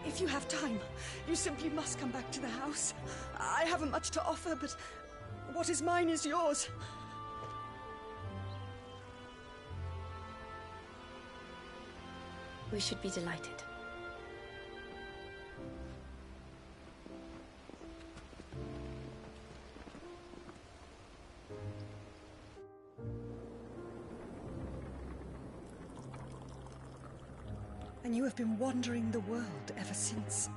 If you have time, you simply must come back to the house. I haven't much to offer, but what is mine is yours. We should be delighted. And you have been wandering the world ever since.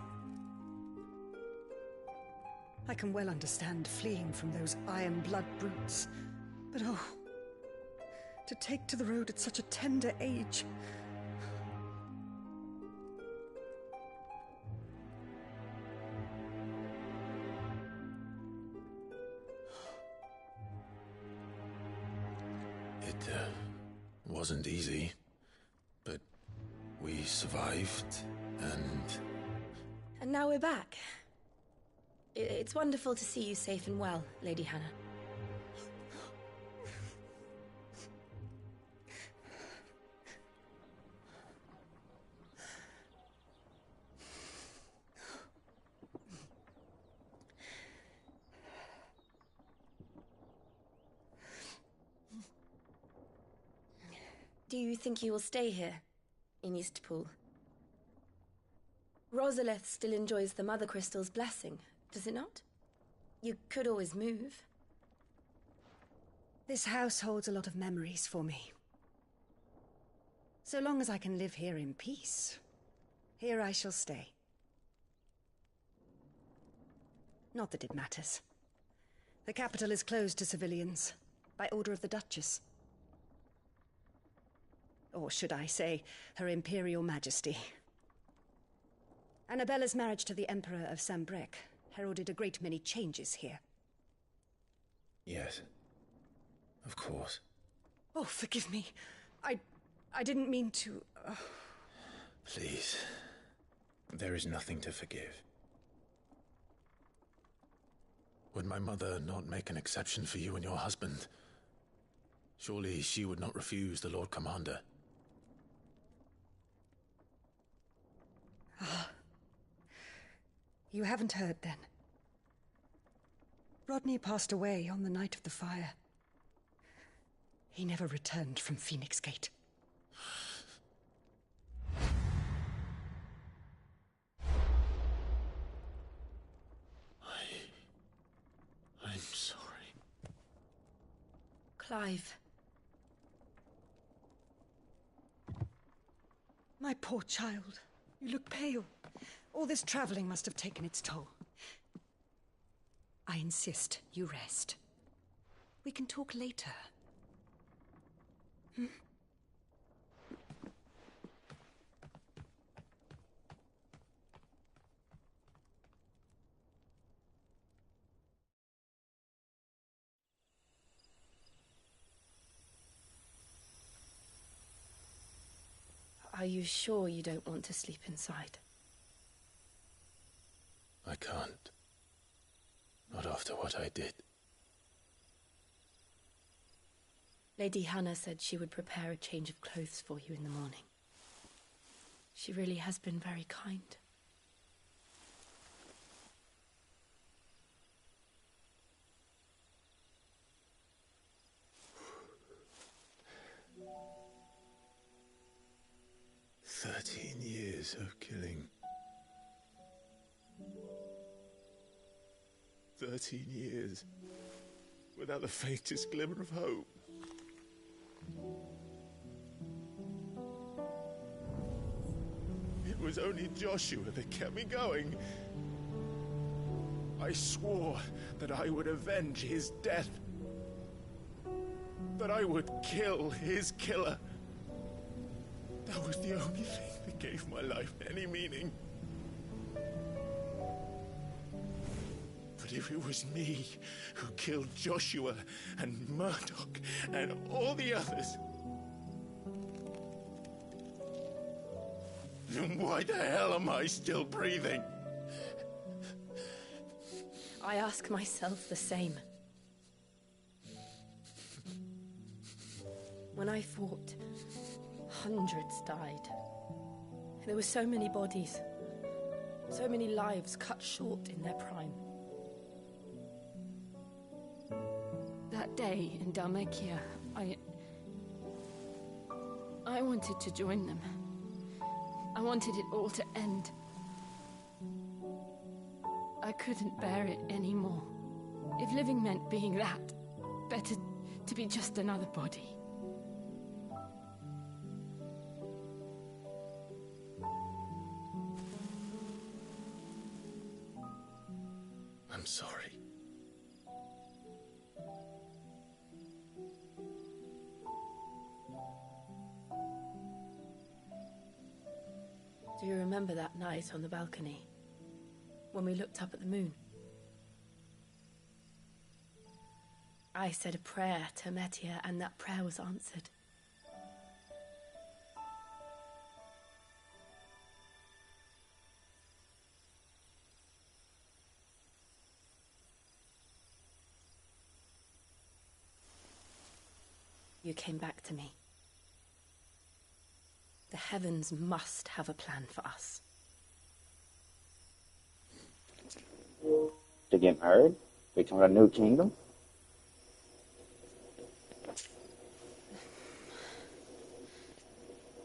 I can well understand fleeing from those iron-blood brutes, but oh, to take to the road at such a tender age. It wasn't easy, but we survived, and... And now we're back. It's wonderful to see you safe and well, Lady Hannah. Do you think you will stay here, in Eastpool? Rosalith still enjoys the Mother Crystal's blessing, does it not? You could always move. This house holds a lot of memories for me. So long as I can live here in peace, here I shall stay. Not that it matters. The capital is closed to civilians, by order of the Duchess. Or should I say, Her Imperial Majesty. Annabella's marriage to the Emperor of Sambrec heralded a great many changes here. Yes. Of course. Oh, forgive me. I didn't mean to... Please. There is nothing to forgive. Would my mother not make an exception for you and your husband? Surely she would not refuse the Lord Commander. Ah. You haven't heard, then. Rodney passed away on the night of the fire. He never returned from Phoenix Gate. I'm sorry. Clive. My poor child. You look pale. All this traveling must have taken its toll. I insist you rest. We can talk later. Hmm? Are you sure you don't want to sleep inside? I can't. Not after what I did. Lady Hannah said she would prepare a change of clothes for you in the morning. She really has been very kind. "13 years of killing. 13 years without the faintest glimmer of hope. It was only Joshua that kept me going. I swore that I would avenge his death. That I would kill his killer. That was the only thing that gave my life any meaning. But if it was me who killed Joshua and Murdoch and all the others, then why the hell am I still breathing? I ask myself the same. When I fought, hundreds died. There were so many bodies. So many lives cut short in their prime. That day in Dalmekia, I wanted to join them. I wanted it all to end. I couldn't bear it anymore. If living meant being that, better to be just another body. I'm sorry. Do you remember that night on the balcony, when we looked up at the moon? I said a prayer to Metia, and that prayer was answered. You came back to me. The heavens must have a plan for us. To get married? Become a new kingdom?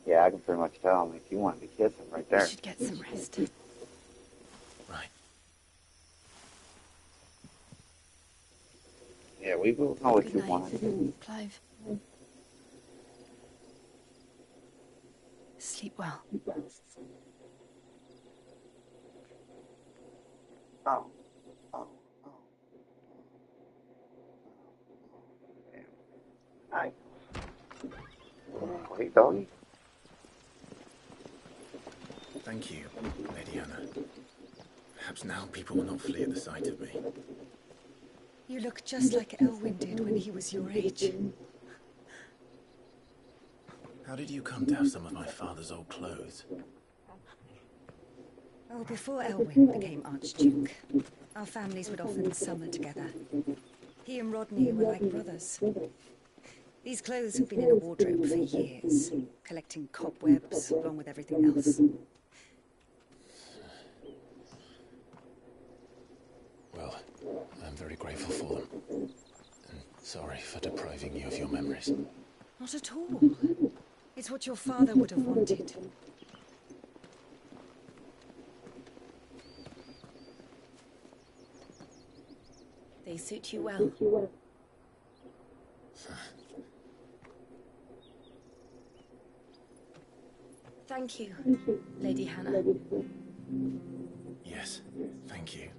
Yeah, I can pretty much tell him if you wanted to kiss him right there. We should get some rest. Right. Yeah, we both know what Good you night, want. Clive. Sleep well. Oh. Oh. Oh. Damn. Hi. Hey, doggy. Thank you, Lady Hannah. Perhaps now people will not flee at the sight of me. You look just like Elwyn did when he was your age. How did you come to have some of my father's old clothes? Oh, before Elwyn became Archduke, our families would often summer together. He and Rodney were like brothers. These clothes have been in a wardrobe for years, collecting cobwebs along with everything else. Well, I'm very grateful for them. And sorry for depriving you of your memories. Not at all. It's what your father would have wanted. They suit you well. Thank you, Lady Hannah. Yes, thank you.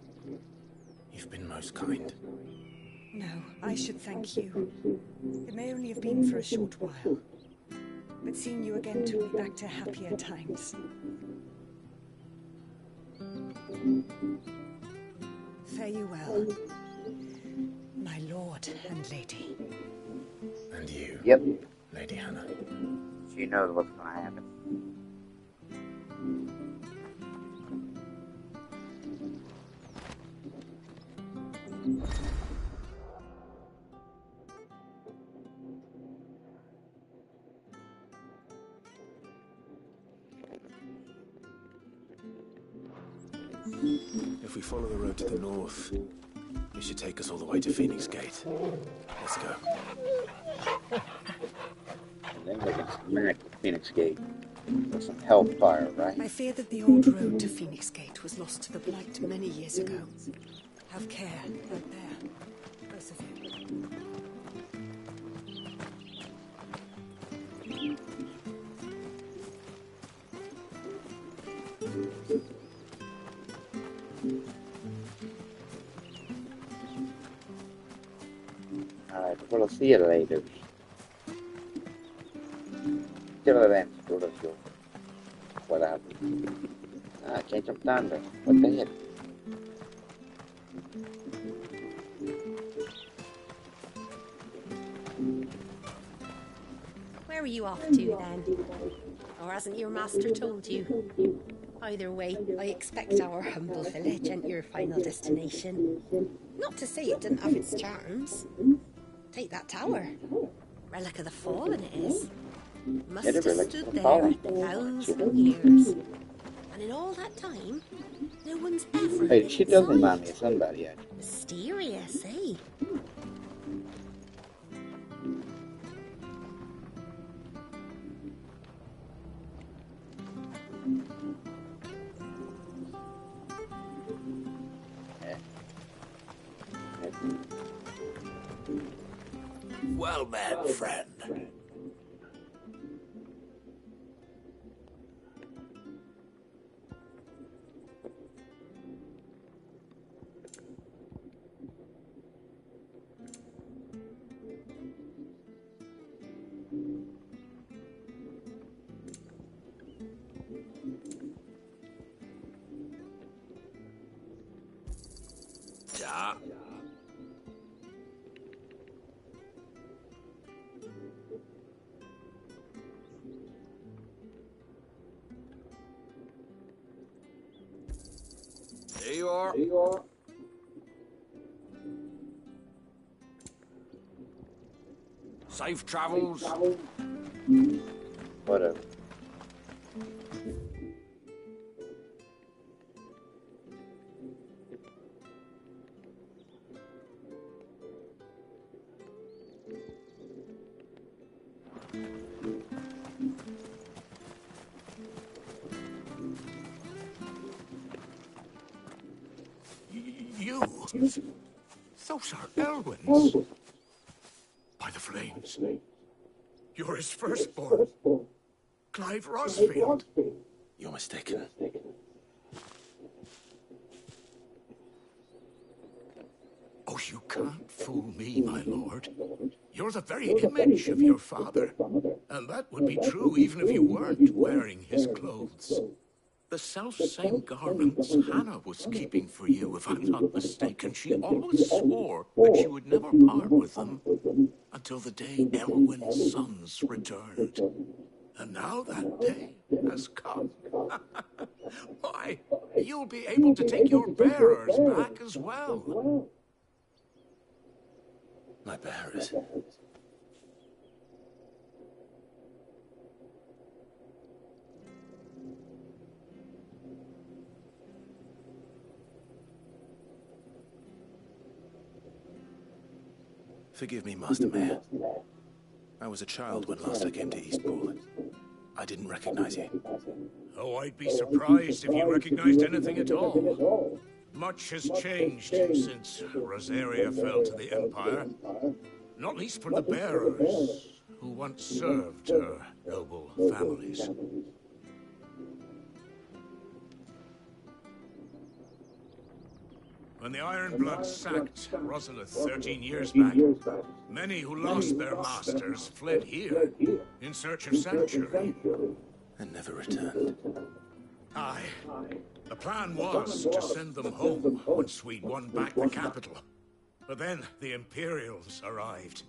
You've been most kind. No, I should thank you. It may only have been for a short while, but seeing you again took me back to happier times. Fare you well, my lord and lady. And you, Yep. Lady Hannah. She knows what's going to happen. If we follow the road to the north, it should take us all the way to Phoenix Gate. Let's go. And then we can smack the Phoenix Gate with some hellfire, right? I fear that the old road to Phoenix Gate was lost to the Blight many years ago. Have care out there, both of you. Alright, we'll see you later. Till then, sort of your whatever. Change of thunder. What the heck? Where are you off to then? Or hasn't your master told you? Either way, I expect our humble village ain't your final destination. Not to say it didn't have its charms. Take that tower. Relic of the Fallen it is. Must have stood there a 1,000 years. And in all that time, No one's ever Hey, been she does inside. remind me of somebody, actually. Mysterious, eh? Well met, friend. Ja. There you are. Safe travels. Whatever. You? Those are Elwyn's. By the flames. You're his firstborn. Clive Rosfield. You're mistaken. Oh, you can't fool me, my lord. You're the very image of your father. And that would be true even if you weren't wearing his clothes. The self-same garments Hannah was keeping for you, if I'm not mistaken. She always swore that she would never part with them until the day Elwyn's sons returned. And now that day has come. Why, you'll be able to take your bearers back as well. My bearers. Forgive me, Master Mayor. I was a child when last I came to Eastpool. I didn't recognize you. Oh, I'd be surprised if you recognized anything at all. Much has changed since Rosaria fell to the Empire. Not least for the bearers, who once served her noble families. When the Ironbloods sacked Rosalith 13 years back, many who lost their masters fled here in search of sanctuary. And never returned. Aye. The plan was to send them home once we'd won back the capital. But then the Imperials arrived.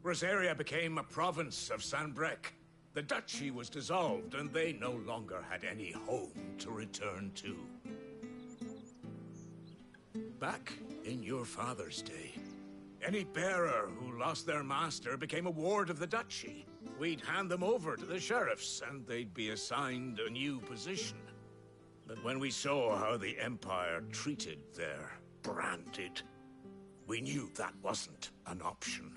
Rosaria became a province of Sanbreque. The duchy was dissolved, and they no longer had any home to return to. Back in your father's day, any bearer who lost their master became a ward of the duchy. We'd hand them over to the sheriffs, and they'd be assigned a new position. But when we saw how the Empire treated their branded, we knew that wasn't an option.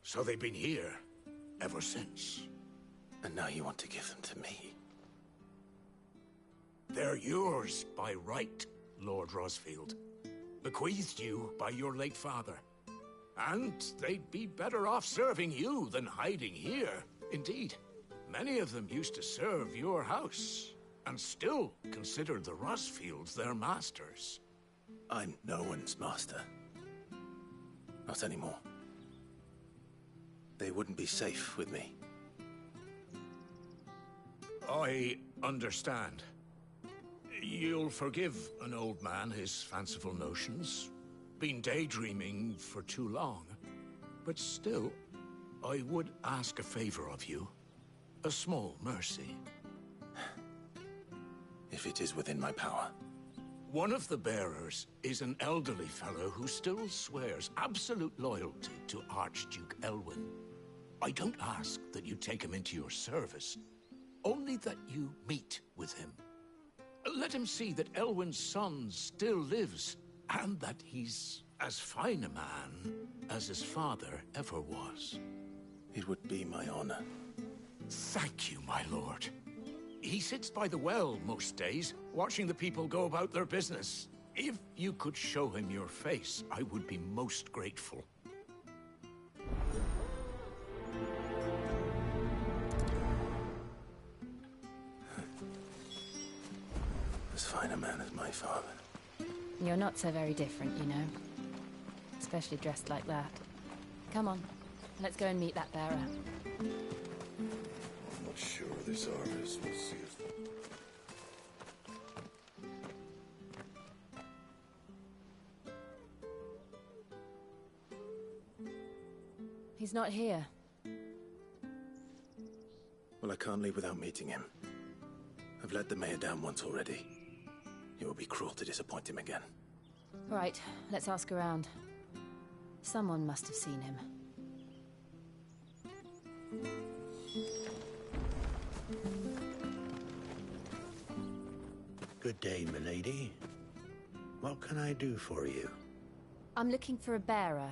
So they've been here ever since. And now you want to give them to me? They're yours by right, Lord Rosfield. Bequeathed you by your late father. And they'd be better off serving you than hiding here. Indeed, many of them used to serve your house, and still consider the Rosfields their masters. I'm no one's master. Not anymore. They wouldn't be safe with me. I understand. You'll forgive an old man his fanciful notions. Been daydreaming for too long. But still, I would ask a favor of you. A small mercy. If it is within my power. One of the bearers is an elderly fellow who still swears absolute loyalty to Archduke Elwyn. I don't ask that you take him into your service, only that you meet with him. Let him see that Elwyn's son still lives, and that he's as fine a man as his father ever was. It would be my honor. Thank you, my lord. He sits by the well most days, watching the people go about their business. If you could show him your face, I would be most grateful. As fine a man as my father. You're not so very different, you know. Especially dressed like that. Come on, let's go and meet that bearer. I'm not sure this harvest will see us. He's not here. Well, I can't leave without meeting him. I've let the mayor down once already. It would be cruel to disappoint him again. Right, let's ask around. Someone must have seen him. Good day, milady. What can I do for you? I'm looking for a bearer,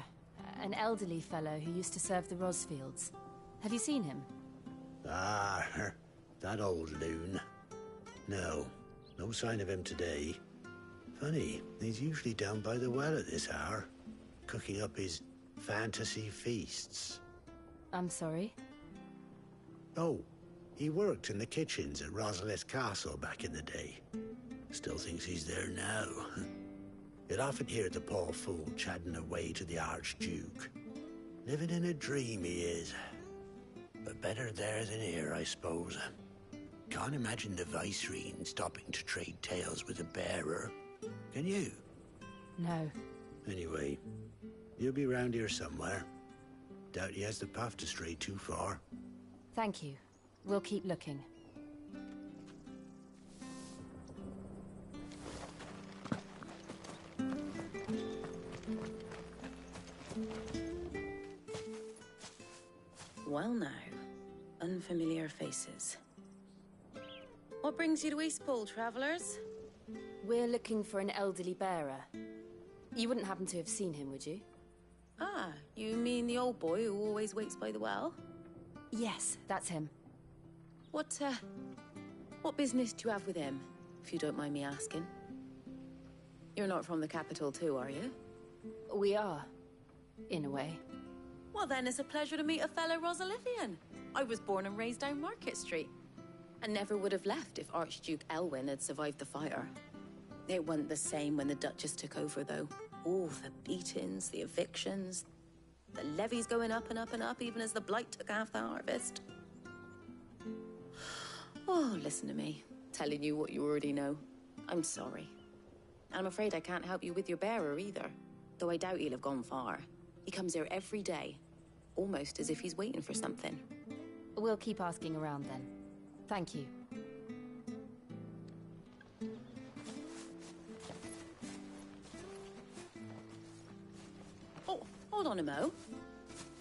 an elderly fellow who used to serve the Rosfields. Have you seen him? Ah, that old loon. No, no sign of him today. Funny, he's usually down by the well at this hour, cooking up his fantasy feasts. I'm sorry? Oh, he worked in the kitchens at Rosalith Castle back in the day. Still thinks he's there now. You'd often hear the poor fool chatting away to the Archduke. Living in a dream he is. But better there than here, I suppose. Can't imagine the Viceroy stopping to trade tales with a bearer. Can you? No. Anyway, he'll be round here somewhere. Doubt he has the path to stray too far. Thank you. We'll keep looking. Well now, unfamiliar faces. What brings you to Eastpool, travellers? We're looking for an elderly bearer. You wouldn't happen to have seen him, would you? Ah, you mean the old boy who always waits by the well? Yes, that's him. What business do you have with him, if you don't mind me asking? You're not from the capital too, are you? We are, in a way. Well then, it's a pleasure to meet a fellow Rosalithian. I was born and raised down Market Street, and never would have left if Archduke Elwyn had survived the fire. It wasn't the same when the Duchess took over, though. Oh, the beatings, the evictions, the levies going up and up and up, even as the blight took half the harvest. Oh, listen to me, telling you what you already know. I'm sorry. And I'm afraid I can't help you with your bearer either, though I doubt he'll have gone far. He comes here every day, almost as if he's waiting for something. We'll keep asking around then. Thank you. Oh, hold on a mo.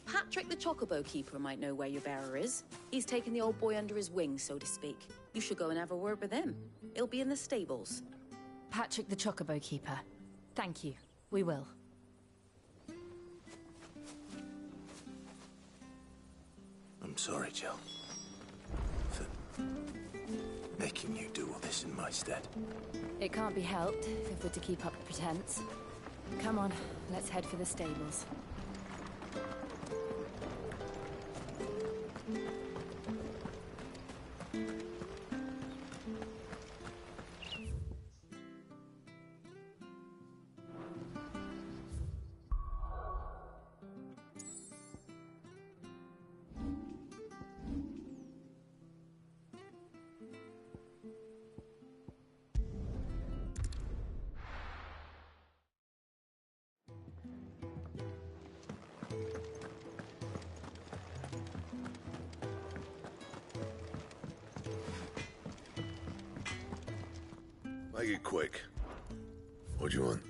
Patrick the Chocobo Keeper might know where your bearer is. He's taken the old boy under his wing, so to speak. You should go and have a word with him. He'll be in the stables. Patrick the Chocobo Keeper. Thank you. We will. I'm sorry, Jill. For making you do all this in my stead. It can't be helped if we're to keep up the pretense. Come on, let's head for the stables. Make it quick. What do you want?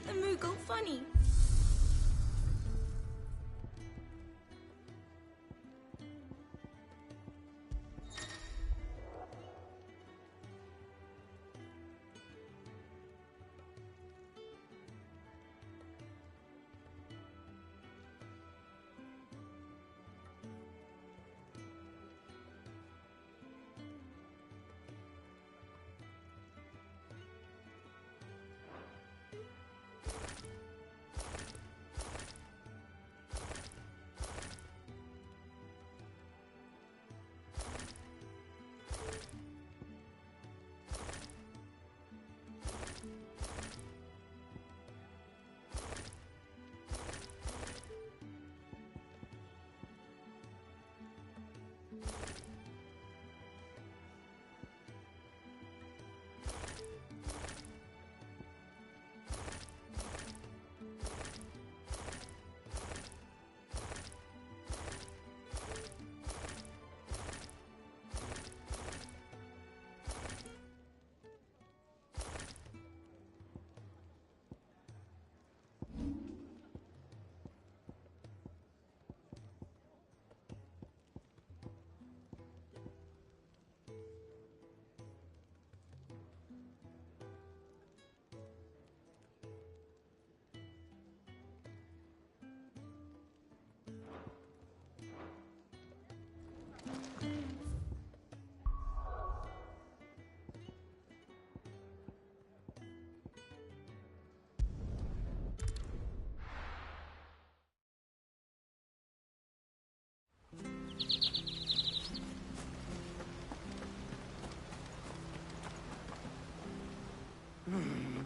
The Moogle funny.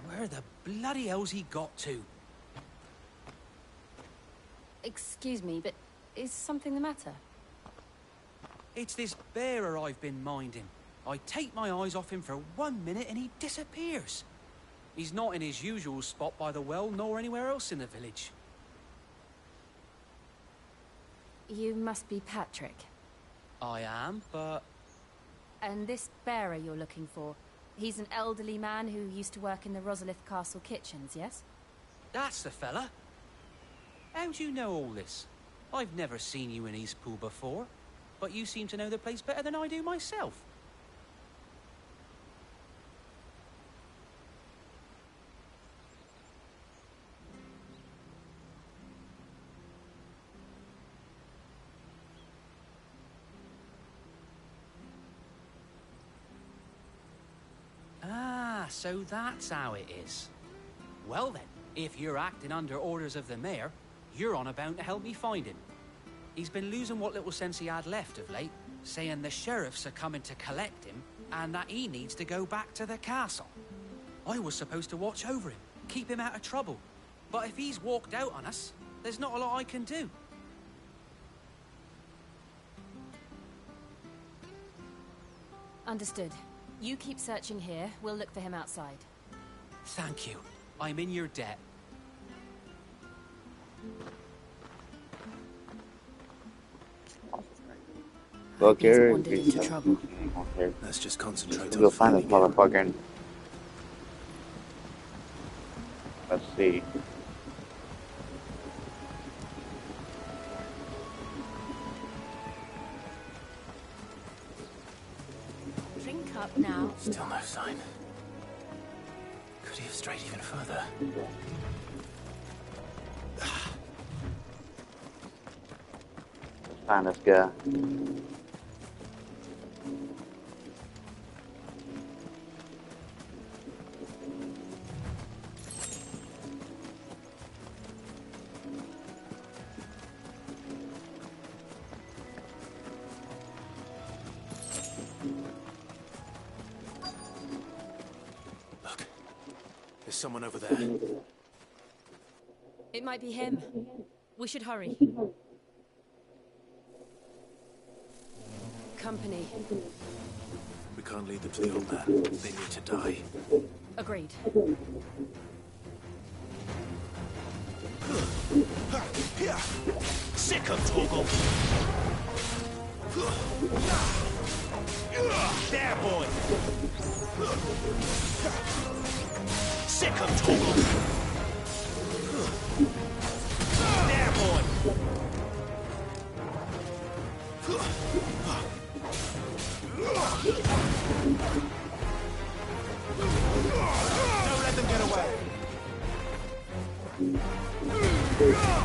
Where the bloody hell's he got to? Excuse me, but is something the matter? It's this bearer I've been minding. I take my eyes off him for 1 minute and he disappears. He's not in his usual spot by the well, nor anywhere else in the village. You must be Patrick. I am, but... And this bearer you're looking for, he's an elderly man who used to work in the Rosalith Castle kitchens, yes? That's the fella. How do you know all this? I've never seen you in Eastpool before, but you seem to know the place better than I do myself. Ah, so that's how it is. Well then, if you're acting under orders of the mayor, you're on about to help me find him. He's been losing what little sense he had left of late, saying the sheriffs are coming to collect him and that he needs to go back to the castle. I was supposed to watch over him, keep him out of trouble. But if he's walked out on us, there's not a lot I can do. Understood. You keep searching here, we'll look for him outside. Thank you. I'm in your debt. Look He's here. wandered into trouble. Okay. Let's just concentrate We'll on find this finding him. motherfucker. Let's see. Drink up now. Still no sign. Could he have strayed even further? Let's find this guy. Look, there's someone over there. It might be him. We should hurry. Company. We can't lead them to the old man. They need to die. Agreed. Sick of Toggle. There, boy. Sick of Toggle. Don't let them get away.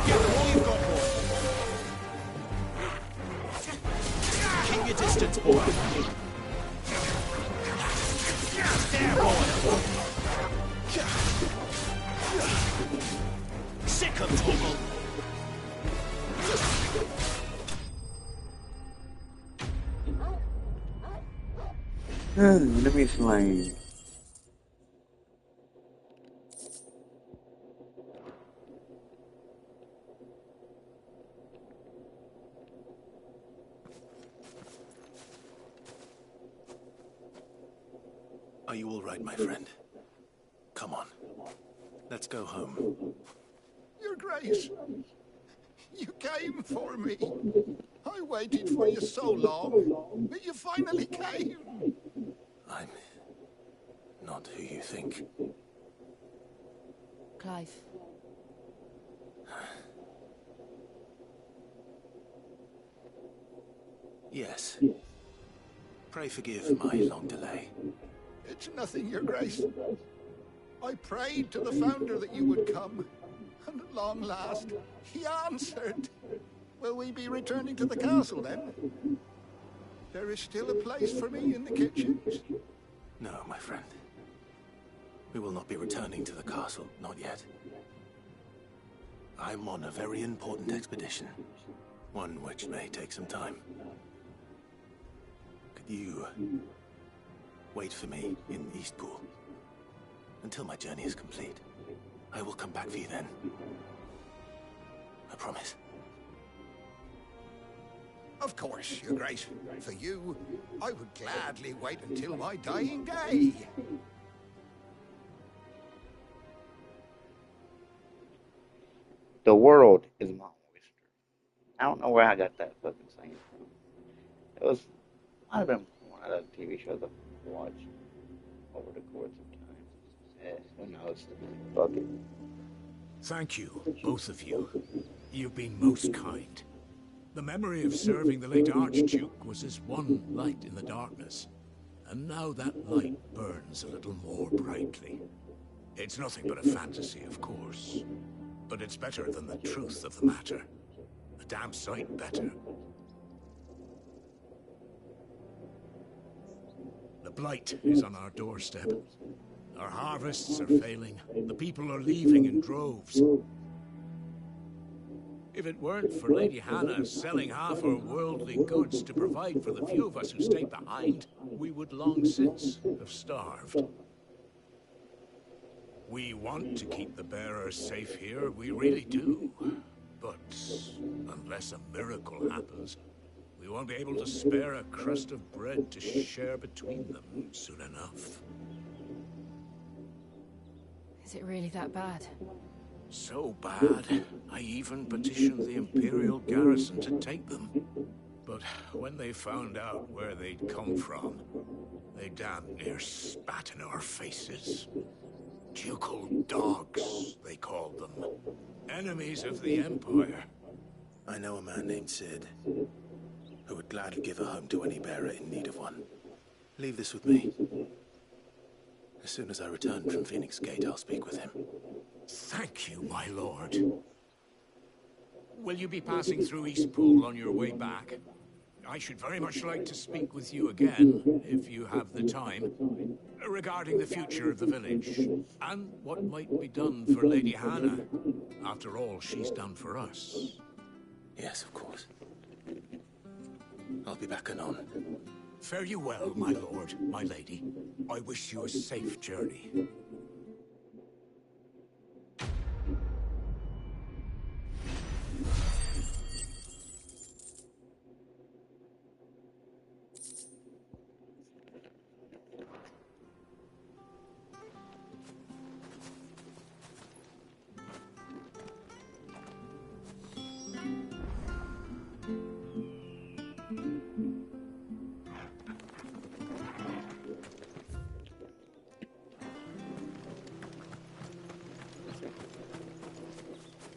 Give them all you've got, boy. Keep your distance, boy. There, boy. Sick of Toggle. Enemy slain. Are you all right, my friend? Come on. Let's go home. Your Grace, you came for me. I waited for you so long, but you finally came. I'm not who you think. Clive. Yes. Pray forgive my long delay. It's nothing, Your Grace. I prayed to the Founder that you would come, and at long last, he answered. Will we be returning to the castle, then? There is still a place for me in the kitchens. No, my friend. We will not be returning to the castle, not yet. I'm on a very important expedition, one which may take some time. Could you wait for me in Eastpool until my journey is complete? I will come back for you then. I promise. Of course, Your Grace. For you, I would gladly wait until my dying day. The world is my oyster. I don't know where I got that fucking saying from. It was, might have been one of the TV shows I've watched over the course of time. Yeah, who knows? Fuck it. Thank you, both of you. You've been most kind. The memory of serving the late Archduke was as one light in the darkness, and now that light burns a little more brightly. It's nothing but a fantasy, of course, but it's better than the truth of the matter. A damn sight better. The blight is on our doorstep. Our harvests are failing. The people are leaving in droves. If it weren't for Lady Hannah selling half her worldly goods to provide for the few of us who stayed behind, we would long since have starved. We want to keep the bearers safe here, we really do. But unless a miracle happens, we won't be able to spare a crust of bread to share between them soon enough. Is it really that bad? So bad, I even petitioned the Imperial garrison to take them. But when they found out where they'd come from, they damn near spat in our faces. Ducal dogs, they called them. Enemies of the Empire. I know a man named Sid, who would gladly give a home to any bearer in need of one. Leave this with me. As soon as I return from Phoenix Gate, I'll speak with him. Thank you, my lord. Will you be passing through Eastpool on your way back? I should very much like to speak with you again, if you have the time, regarding the future of the village, and what might be done for Lady Hannah. After all she's done for us. Yes, of course. I'll be back anon. Fare you well, my lord, my lady. I wish you a safe journey.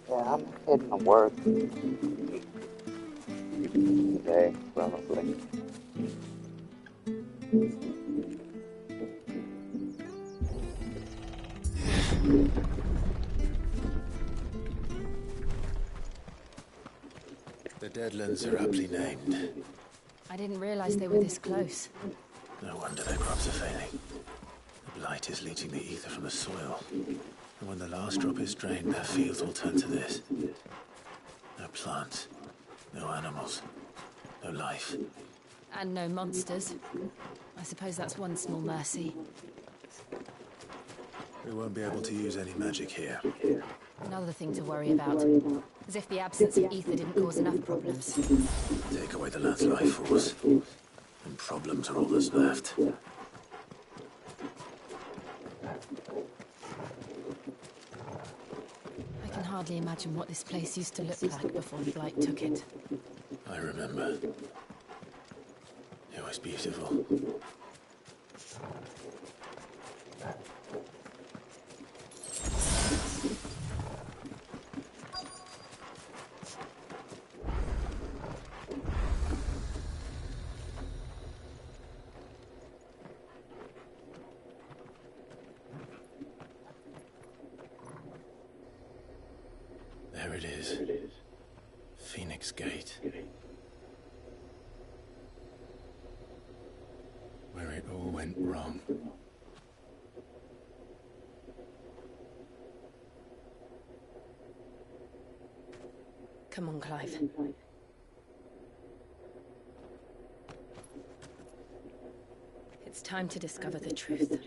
Yeah, I'm heading to work today, so Deadlands are aptly named. I didn't realize they were this close. No wonder their crops are failing. The blight is leaching the ether from the soil. And when the last drop is drained, their fields will turn to this. No plants, no animals, no life. And no monsters. I suppose that's one small mercy. We won't be able to use any magic here. Another thing to worry about. As if the absence of ether didn't cause enough problems. Take away the land's life force, and problems are all that's left. I can hardly imagine what this place used to look like before the blight took it. I remember. It was beautiful. There it is. Phoenix Gate. Where it all went wrong. Come on, Clive. It's time to discover the truth.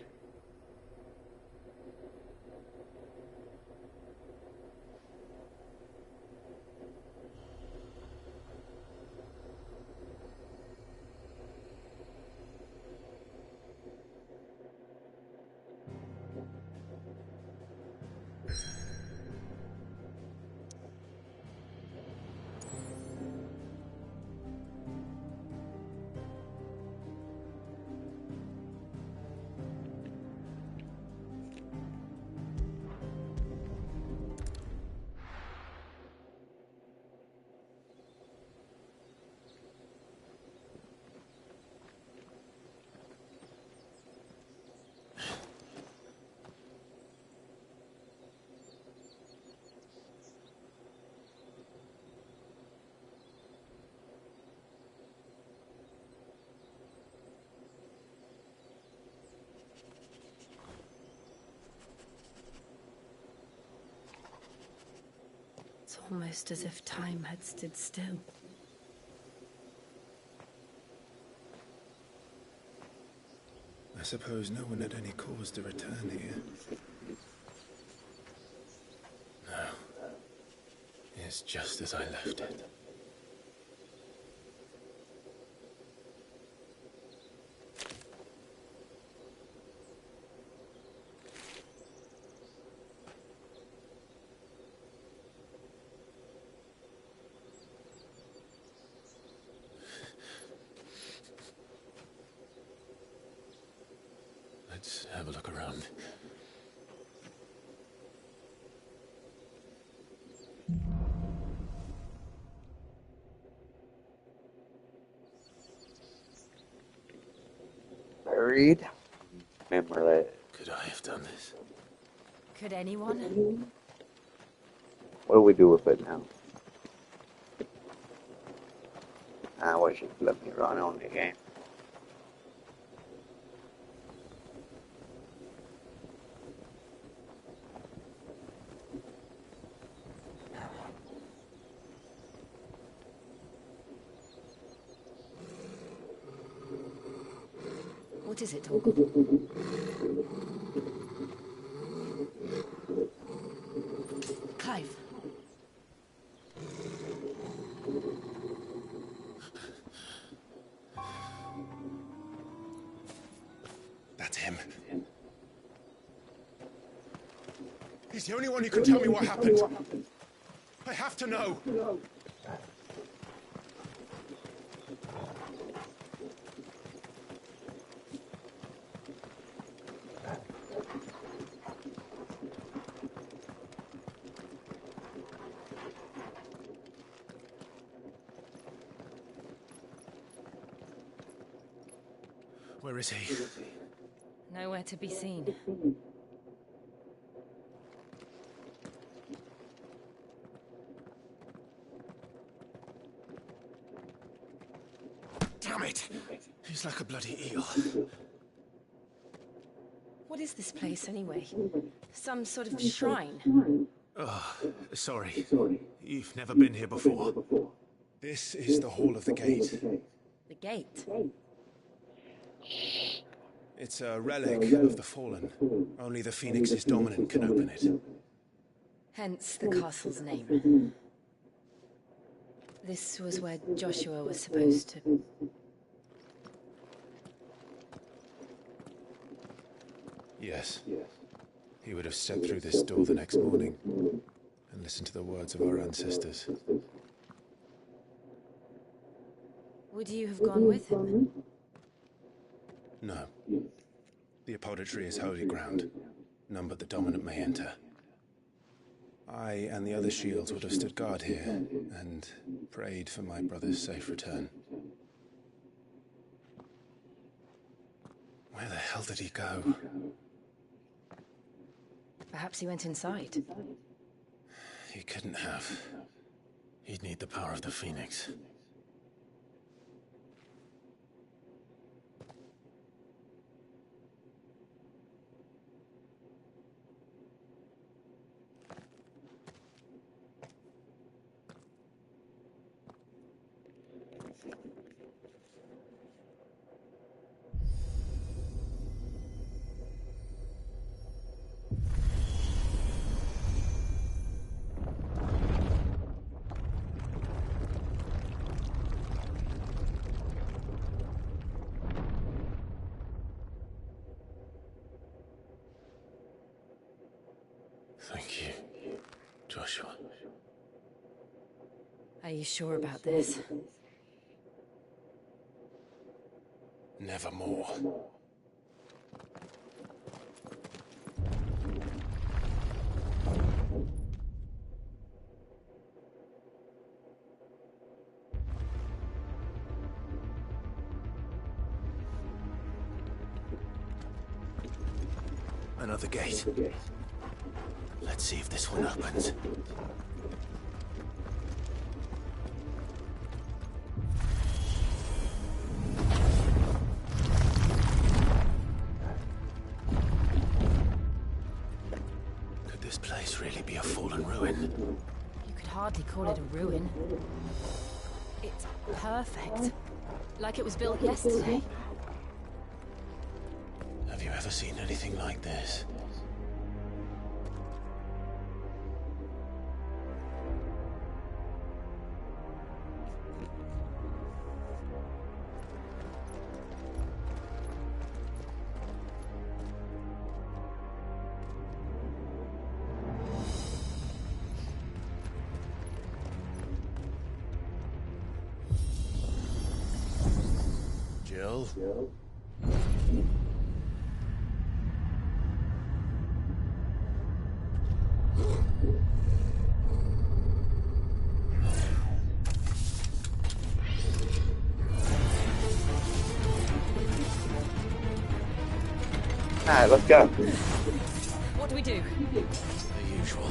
It's almost as if time had stood still. I suppose no one had any cause to return here. No. It's just as I left it. Let's have a look around. Buried. Memory. Could I have done this? Could anyone? What do we do with it now? I wish you'd let me run on the game. What is it, Torgal? Clive. That's him. He's the only one who can tell me what happened. I have to know. Where is he? Nowhere to be seen. Damn it! He's like a bloody eel. What is this place, anyway? Some sort of shrine? Oh, sorry. You've never been here before. This is the Hall of the Gate. The gate? It's a relic of the Fallen. Only the Phoenix's dominant can open it. Hence the castle's name. This was where Joshua was supposed to... Yes. He would have stepped through this door the next morning and listened to the words of our ancestors. Would you have gone with him? No. The apodatory is holy ground. None but the dominant may enter. I and the other shields would have stood guard here and prayed for my brother's safe return. Where the hell did he go? Perhaps he went inside. He couldn't have. He'd need the power of the Phoenix. Thank you, Joshua. Are you sure about this? Nevermore. Another gate. Let's see if this one opens. Could this place really be a fallen ruin? You could hardly call it a ruin. It's perfect. Like it was built yesterday. Have you ever seen anything like this? Jill? Alright, let's go. What do we do? The usual.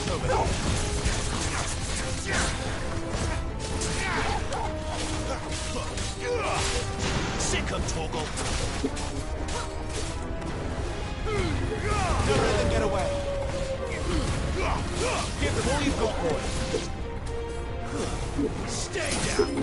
Over there. Sick of Torgal. Don't let them get away. Give them all you've got, boy. Stay down.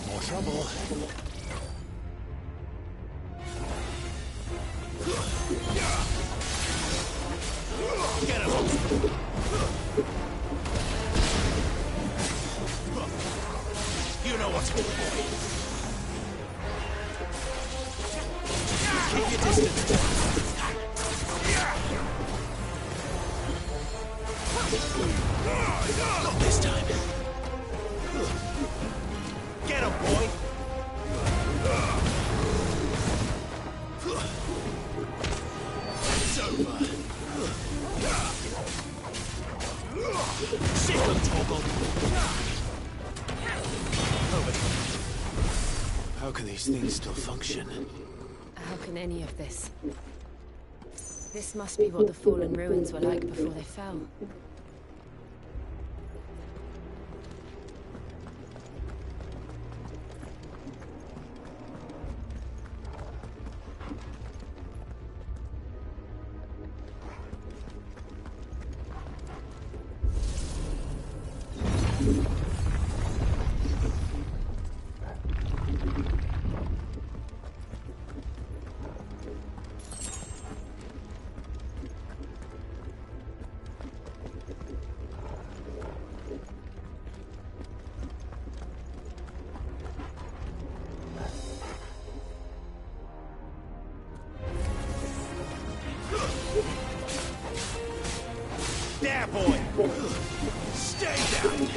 More trouble. Get him! You know what's good, boy. Keep your distance. Not this time. Get him, boy. things still function? How can any of this? This must be what the fallen ruins were like before they fell. There, boy! Stay down!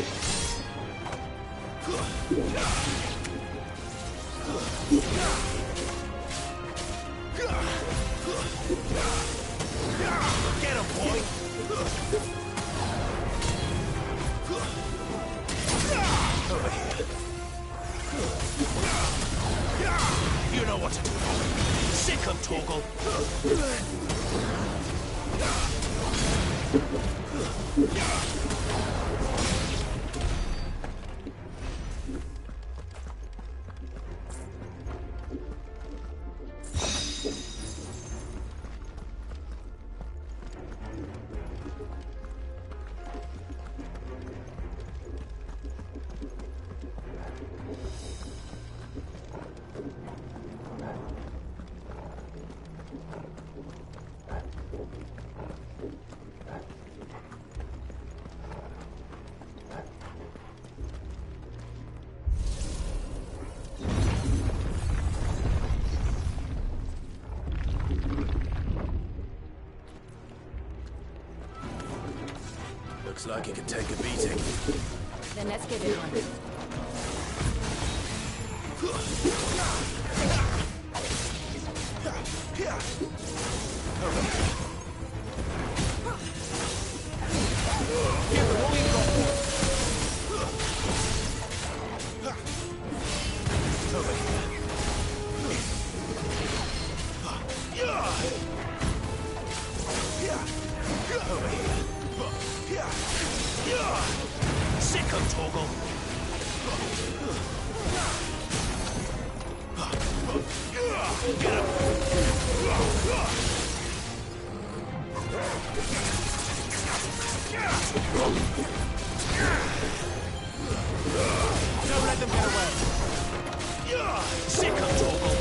Get him, boy! Over here. You know what to do. Sick him, Torgal. Looks like it can take a beating. Then let's give it one. Sick of Torgal. Get him. Don't let them get away. Sick of Torgal.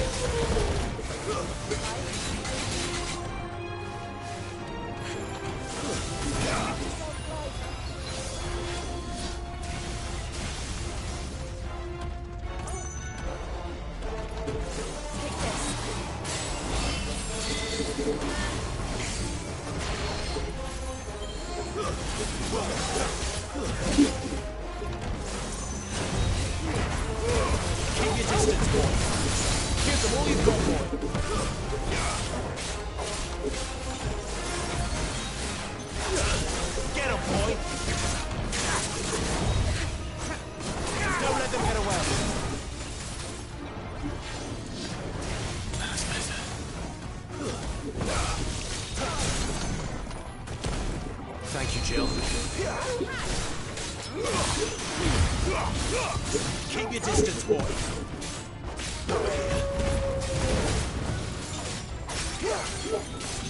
Keep your distance, boy. Give them all you've got, boy. Get him, boy. Don't let them get away. That's better. Thank you, Jill. Keep your distance, boy.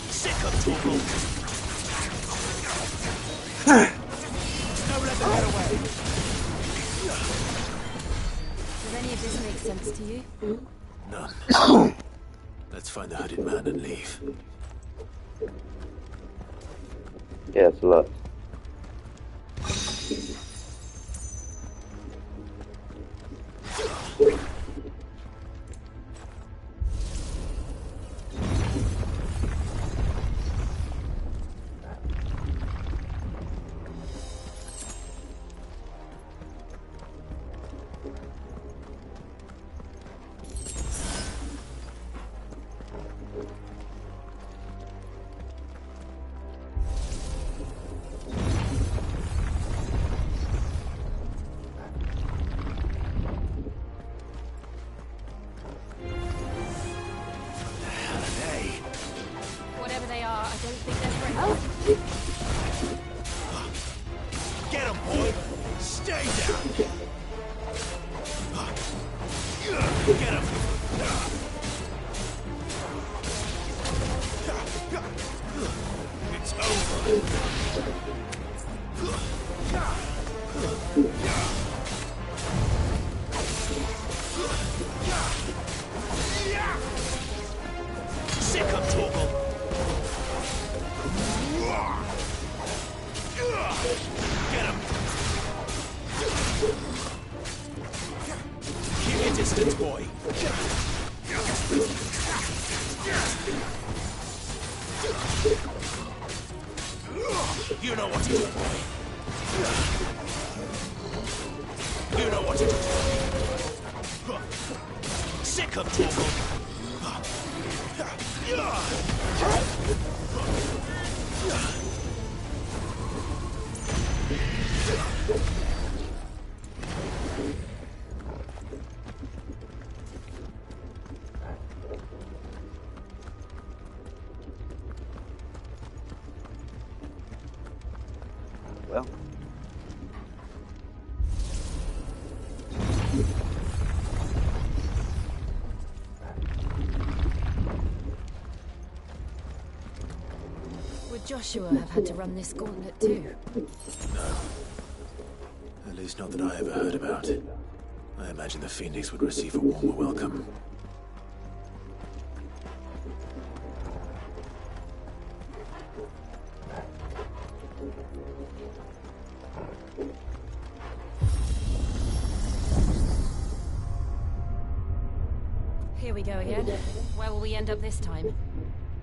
Sick of Torgal. Don't let them get away. Does any of this make sense to you? None. Let's find the hooded man and leave. Yes, look. think there's room. Get him, boy! Stay down! Get him! It's over! Sick of Torgal! Get him! Keep your distance, boy! You know what to do, boy! You know what to do! Sick of Torgal! Well. Would Joshua have had to run this gauntlet too? No. At least not that I ever heard about. I imagine the Phoenix would receive a warmer welcome. Here we go again. Where will we end up this time?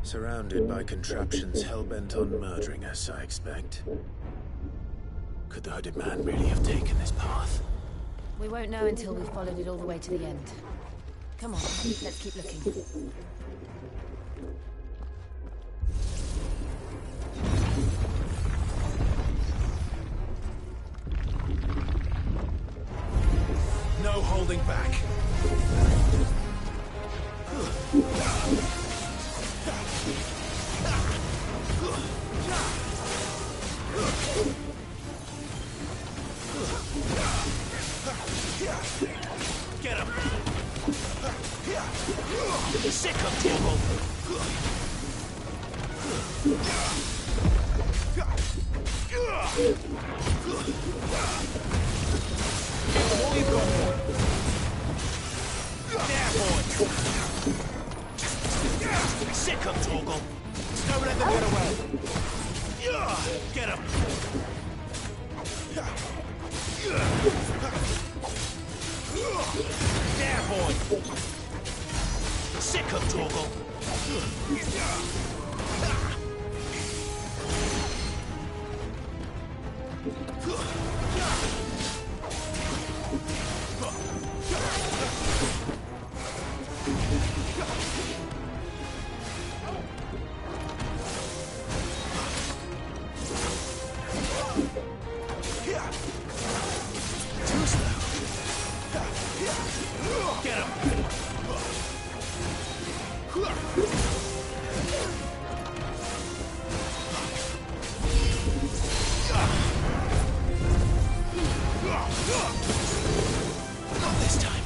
Surrounded by contraptions hell-bent on murdering us, I expect. Could the hooded man really have taken this path? We won't know until we've followed it all the way to the end. Come on, let's keep looking. No holding back! Get him! Sick of Torgal! All you've got more. There, boy! Sick of Torgal! Don't let them get away! Get him! There, boy! Sick of Torgal! Too slow! Get him! Not this time.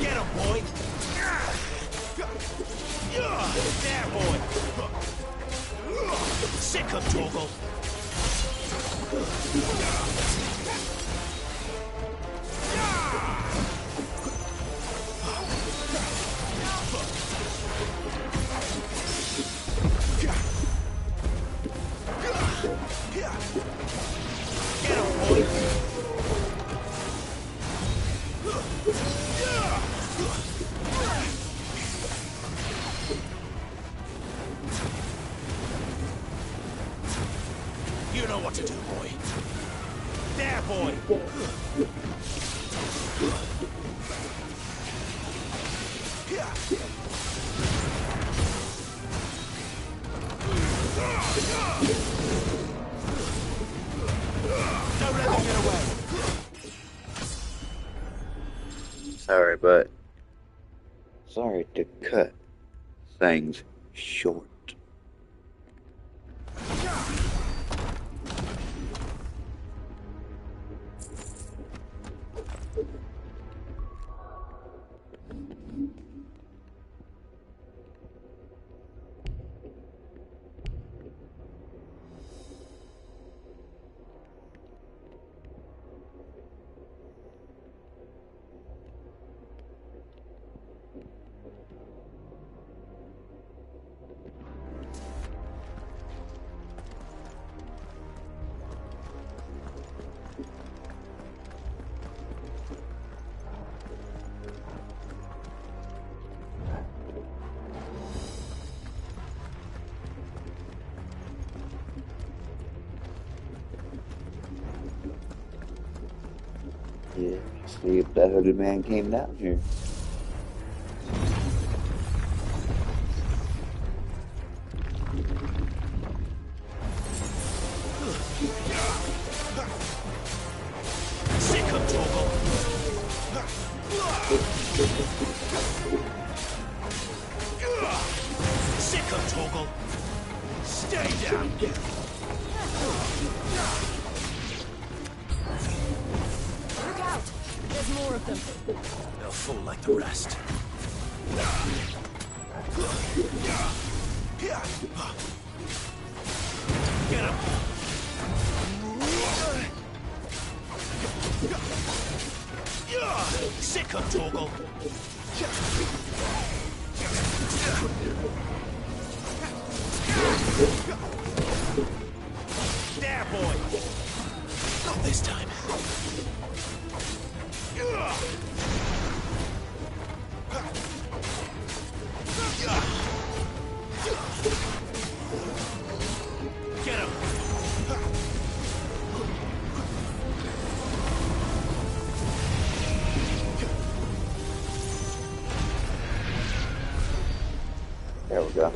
Get him, boy! There, boy! Sick of Torgal! Get him, boy! You know what to do, boy. There, boy! Don't let them get away! sorry to cut things short. Yeah, see if that hooded man came down here. Sick of Torgal. Sick of Torgal. Stay down. Look out! There's more of them. They'll fall like the rest. Get him! Sick of Torgal. There, boy. Not this time. Get him. There we go.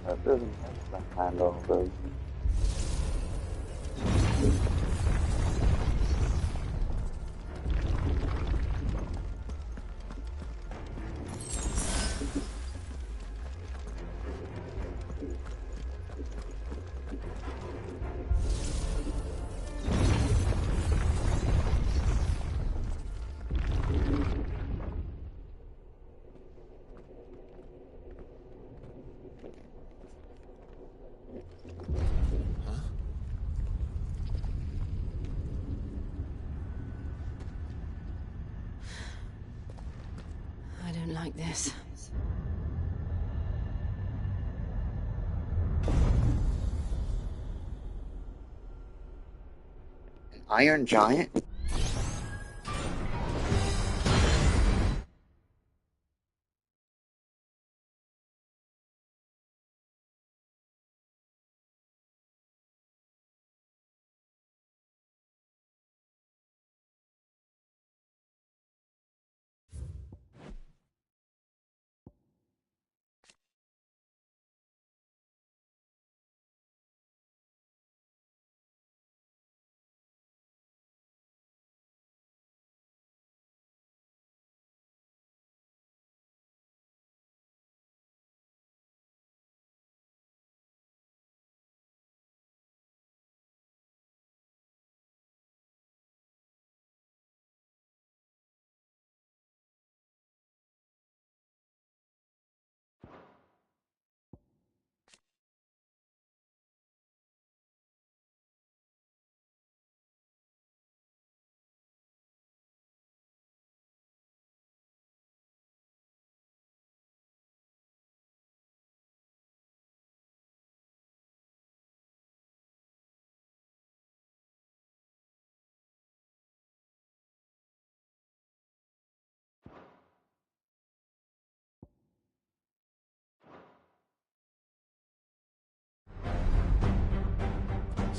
That doesn't behind all those. I don't like this. An Iron Giant?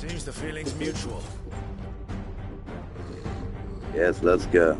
Seems the feeling's mutual. Yes, let's go.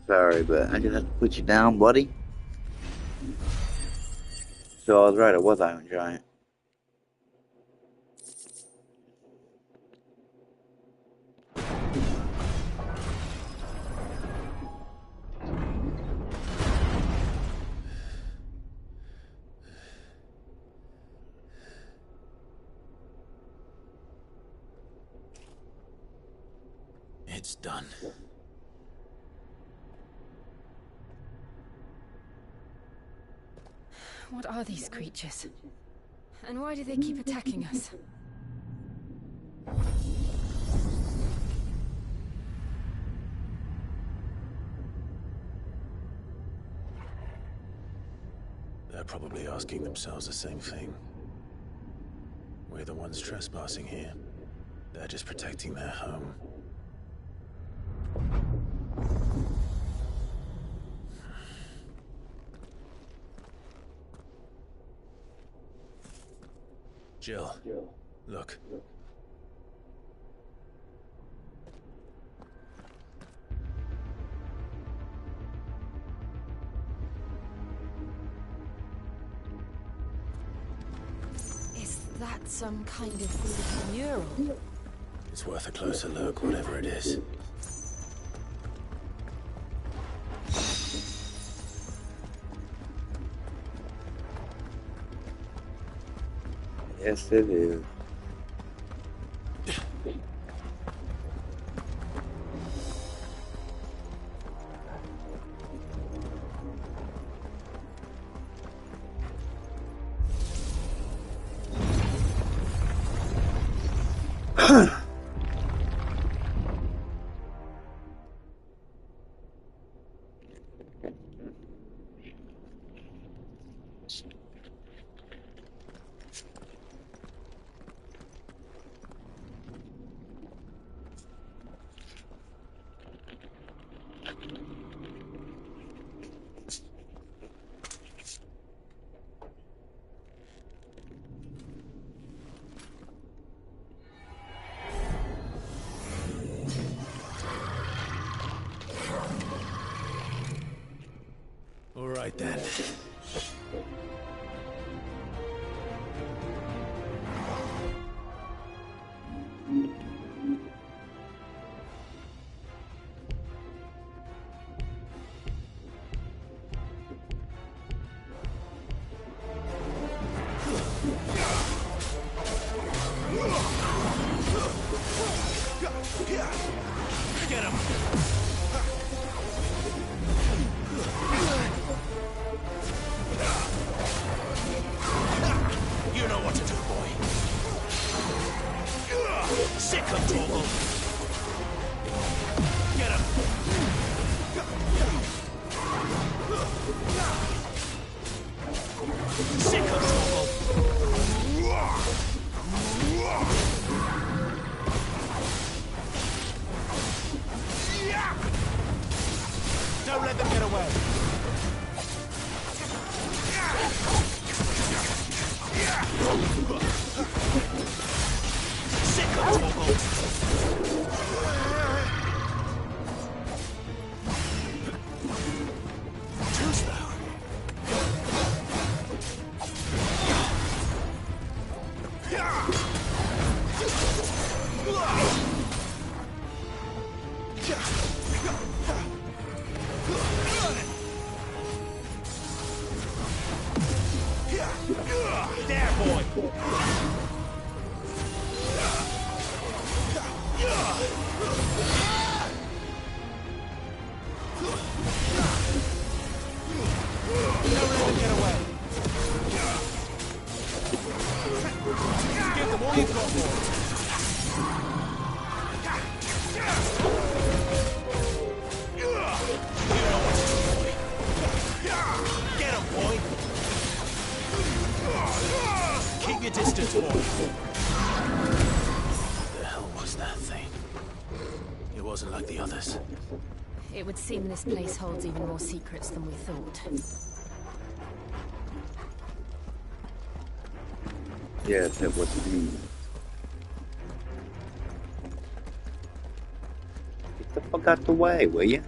Sorry, but I just have to put you down, buddy. So I was right, it was Iron Giant. It's done. What are these creatures? And why do they keep attacking us? They're probably asking themselves the same thing. We're the ones trespassing here. They're just protecting their home. Jill, look. Is that Some kind of mural. It's worth a closer look, whatever it is. Yes, it is. All right then. Get him! You know what to do, boy. Sick of trouble. Get him! Sick of trouble. Don't let them get away. Sick of trouble. Too slow. There, boy. Don't let them get away. Give them all you've got, boy. You know what to do, boy. Get him, boy. Keep your distance, boy. What the hell was that thing? It wasn't like the others. It would seem this place holds even more secrets than we thought. Yes, it was me. Get the fuck out the way, will you?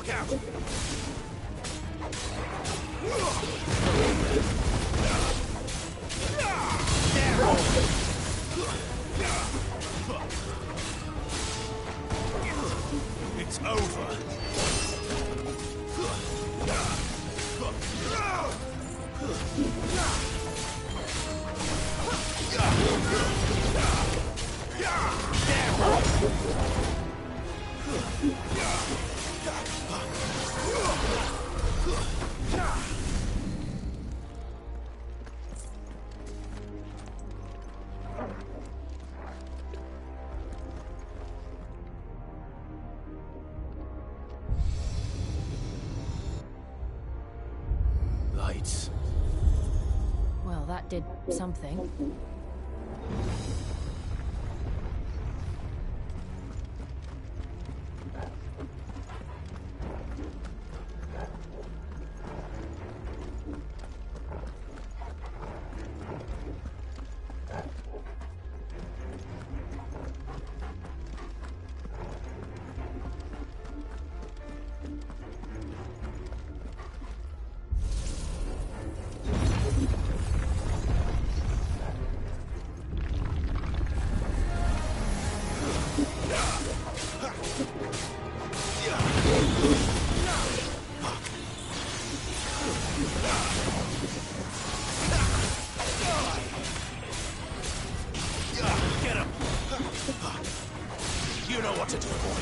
Look out! It's over. Lights. Well, that did something. You know what to do, boy.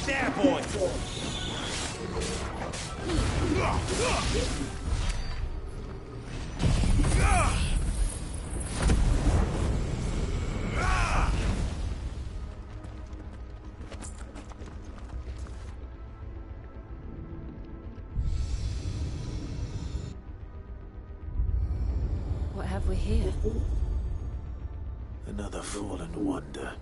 There, boy. What have we here? Another fallen wonder.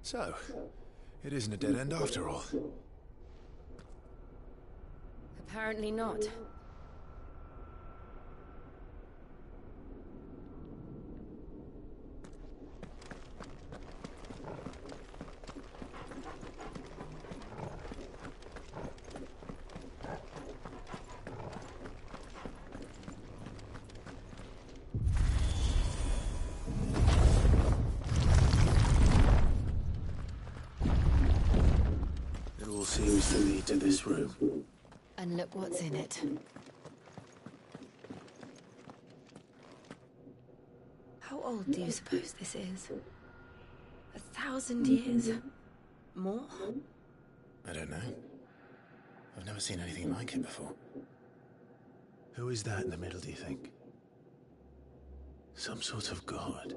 So, it isn't a dead end after all. Apparently not. It all seems to lead to this room. And look what's in it. How old do you suppose this is? 1,000 years? More? I don't know. I've never seen anything like it before. Who is that in the middle, do you think? Some sort of god?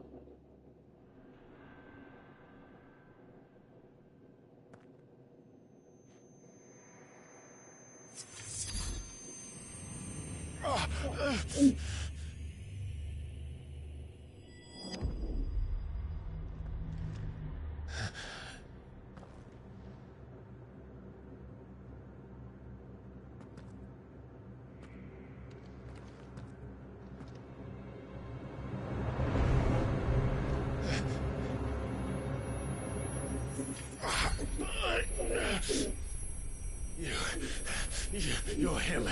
You're him.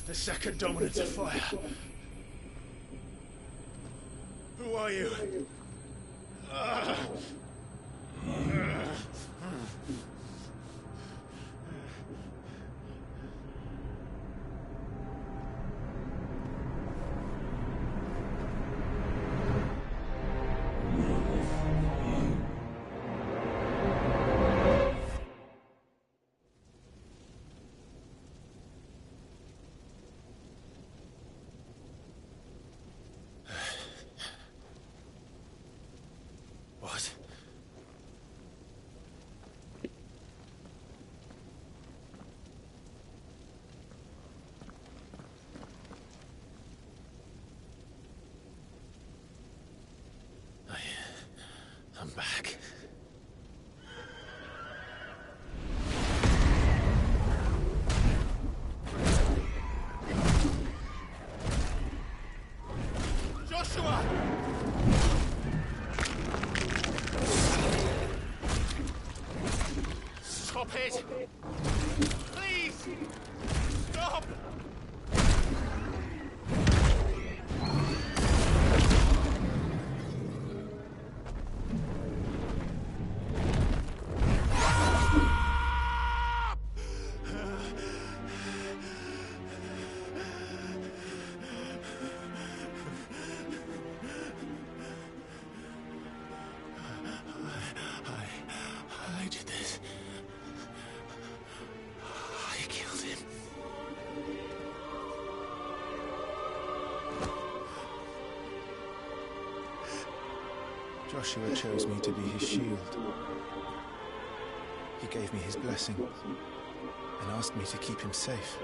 The second dominant of fire. Who are you? it! Please! Stop! I did this. I killed him. Joshua chose me to be his shield. He gave me his blessing and asked me to keep him safe.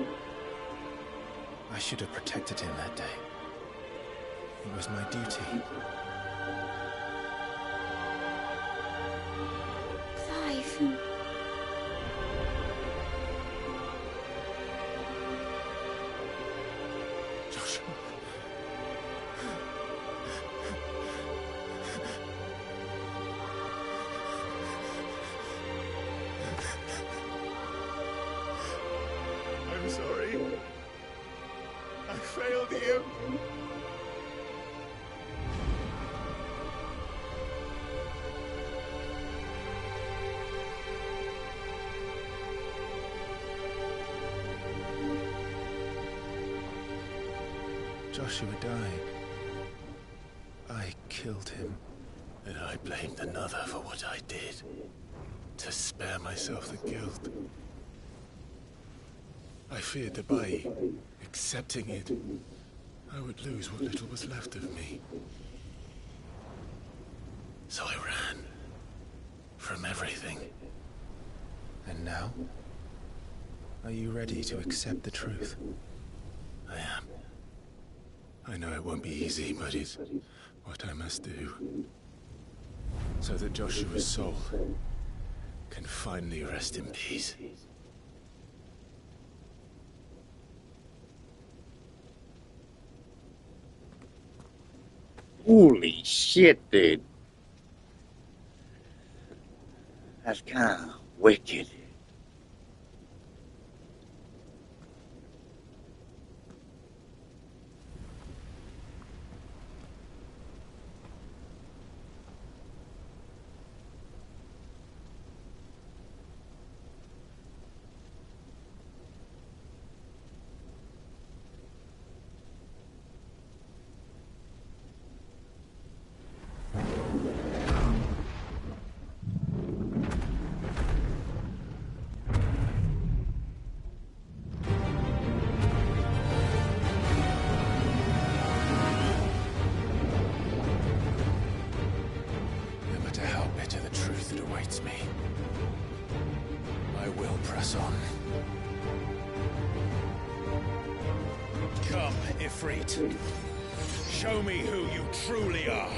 I should have protected him that day. It was my duty. Clive. Joshua. I'm sorry. I failed you. Joshua died. I killed him. And I blamed another for what I did, to spare myself the guilt. I feared that by accepting it, I would lose what little was left of me. So I ran from everything. And now? Are you ready to accept the truth? I am. I know it won't be easy, but it's what I must do. So that Joshua's soul can finally rest in peace. Holy shit, dude. That's kind of wicked. Come, Ifrit. Show me who you truly are.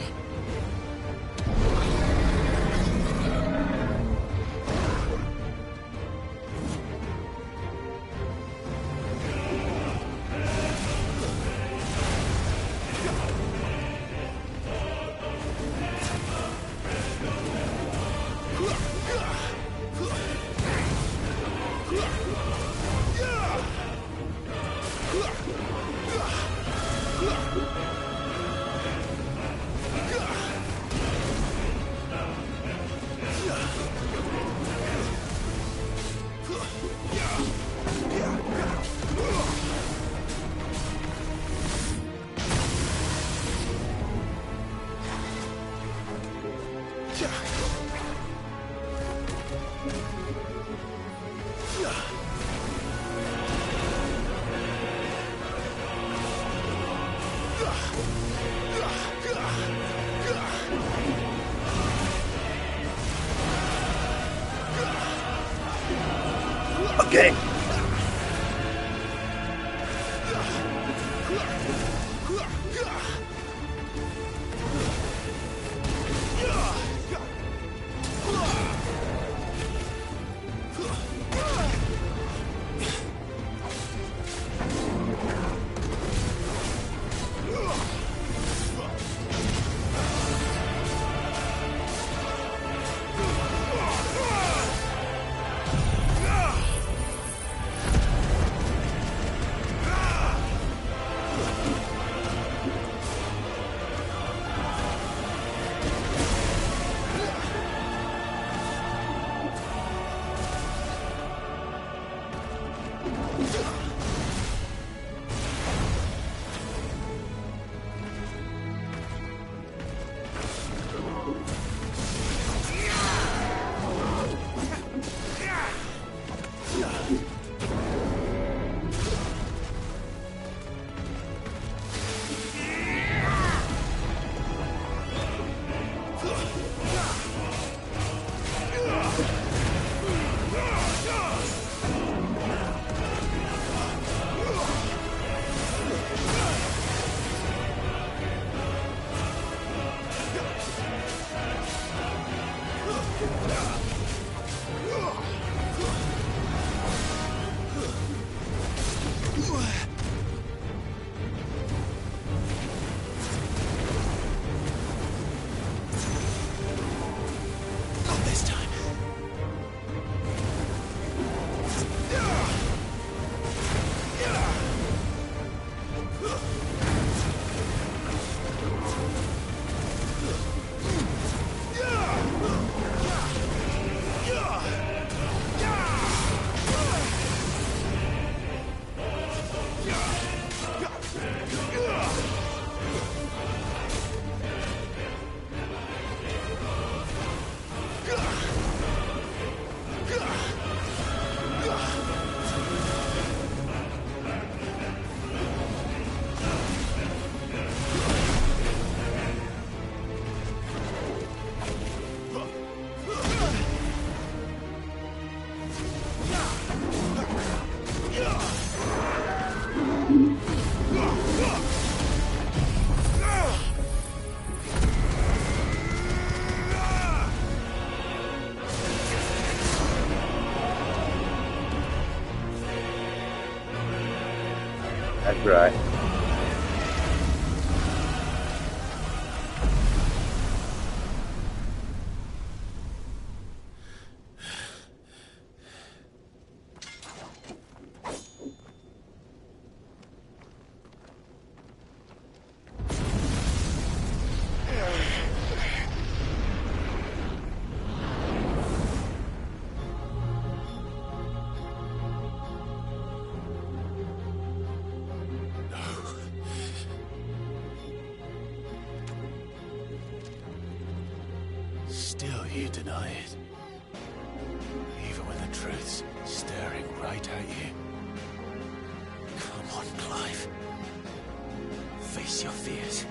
Okay. Right. Still you deny it. Even when the truth's staring right at you. Come on, Clive. Face your fears.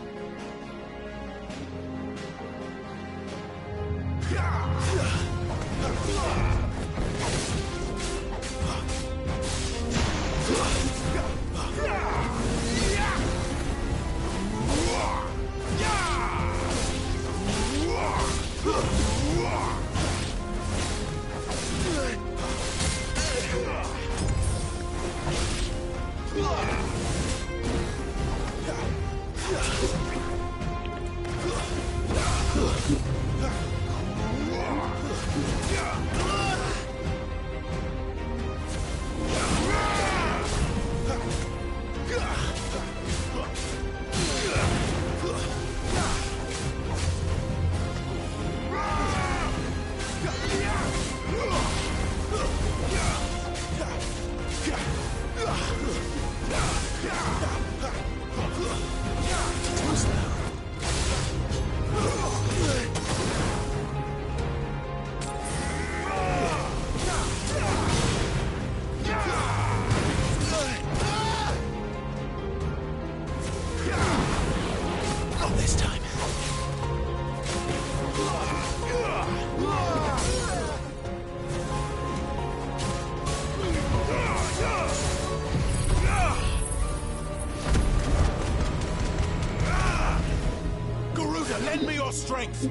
Lend me your strength!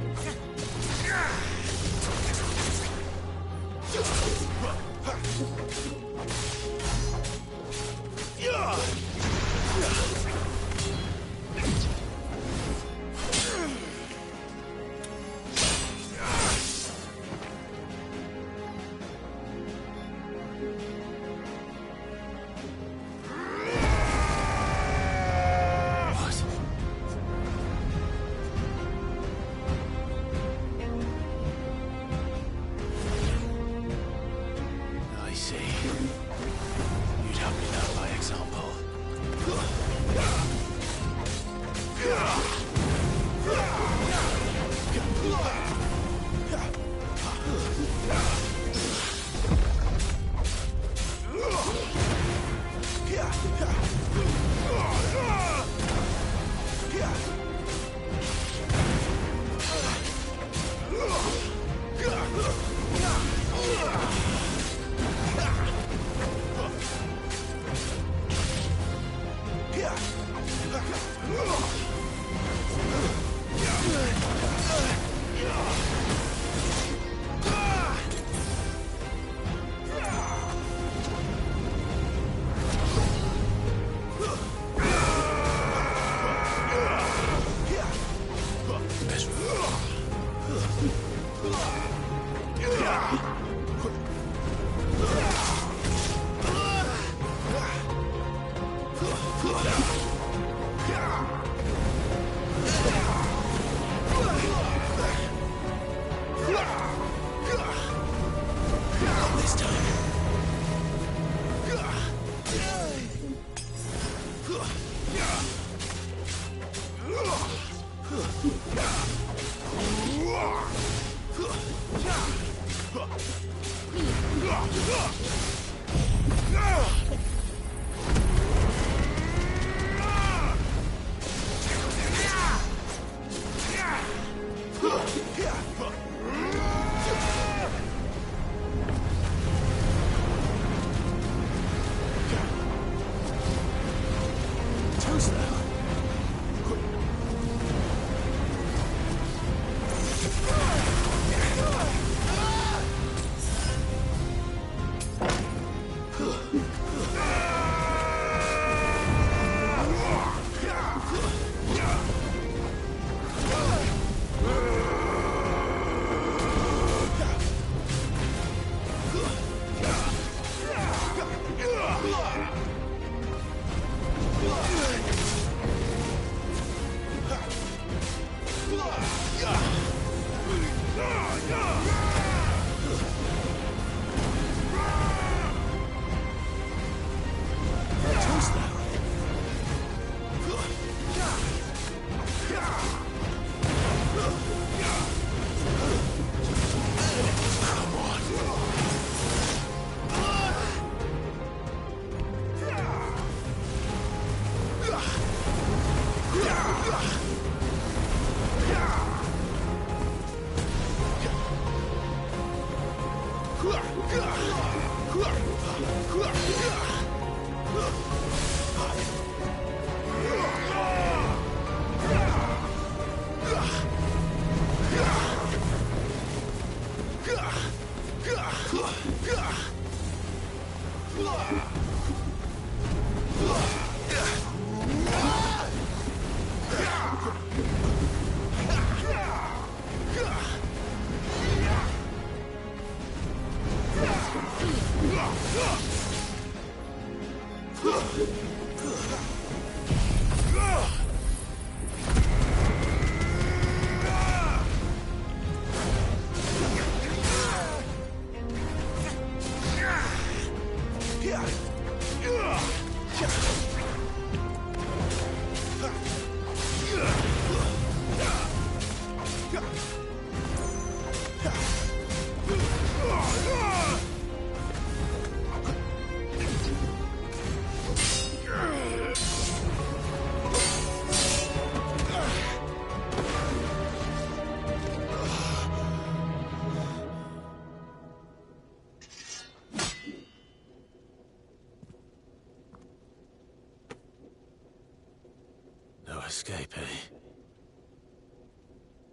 No escape, eh?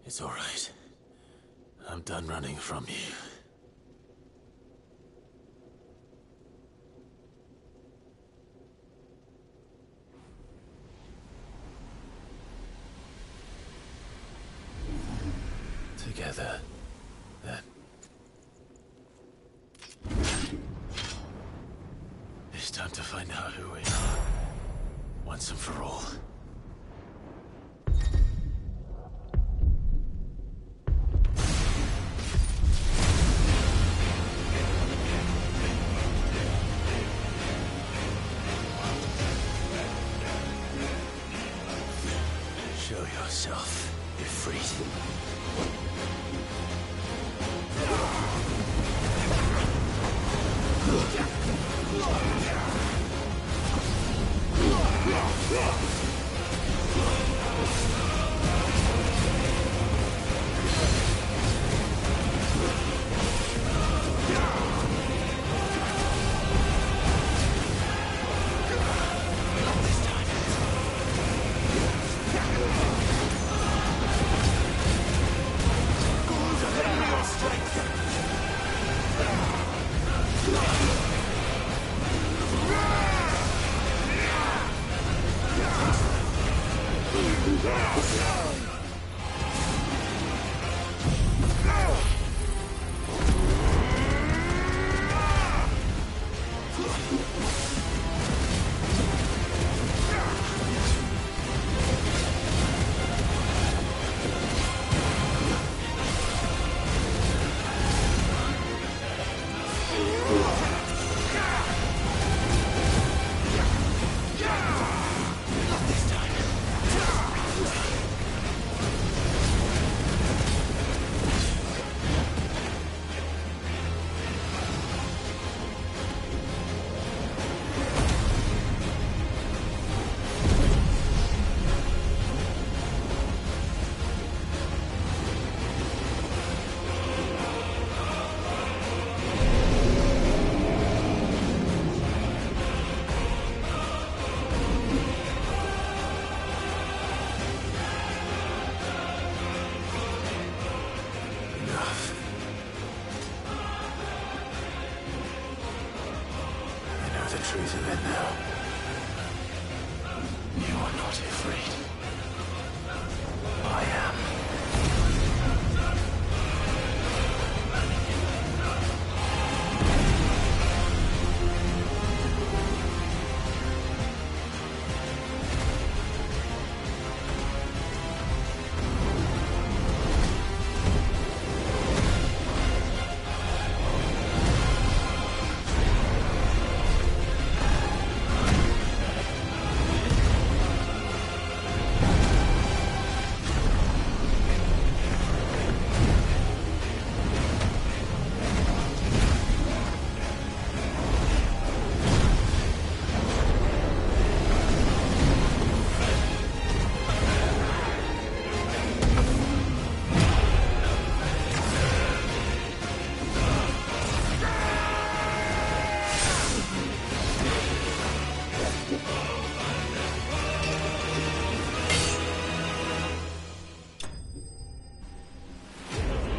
It's all right. I'm done running from you. Together, then. It's time to find out who we are, once and for all. Show yourself, Ifrit. Truth of it now. You are not afraid. I am.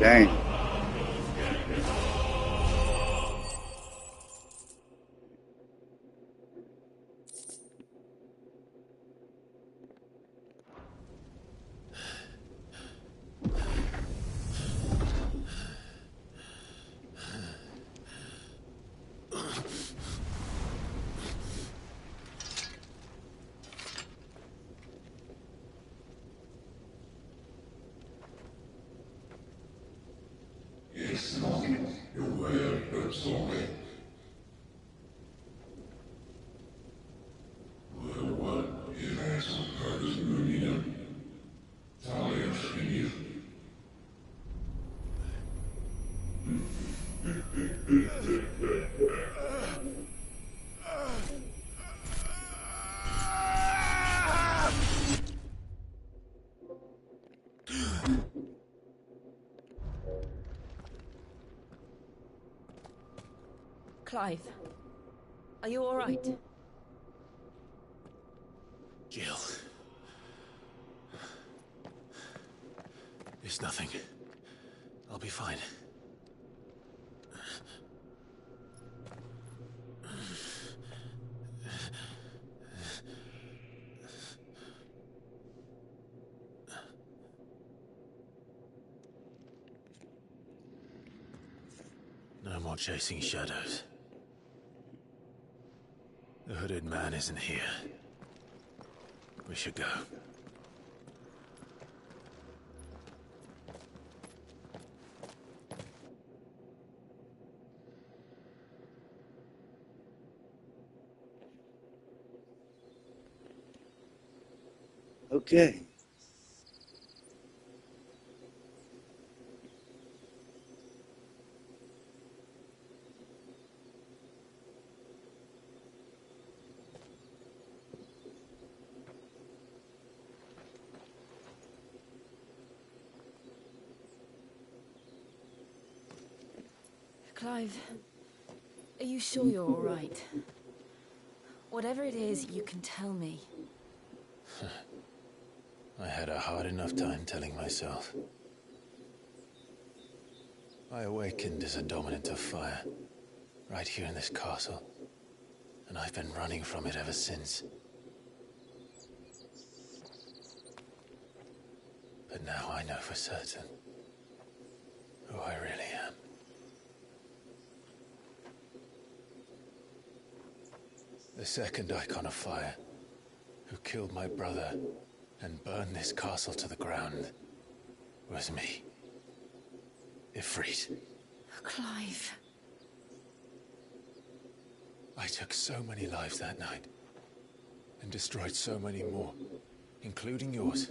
Dang. Clive, are you all right? Jill, It's nothing. I'll be fine. No more chasing shadows. The hooded man isn't here. We should go. Okay. Clive, are you sure you're all right? Whatever it is, you can tell me. I had a hard enough time telling myself. I awakened as a dominant of fire, right here in this castle, and I've been running from it ever since. But now I know for certain who I really am. The second icon of fire, who killed my brother and burned this castle to the ground, was me. Ifrit. Clive. I took so many lives that night, and destroyed so many more, including yours.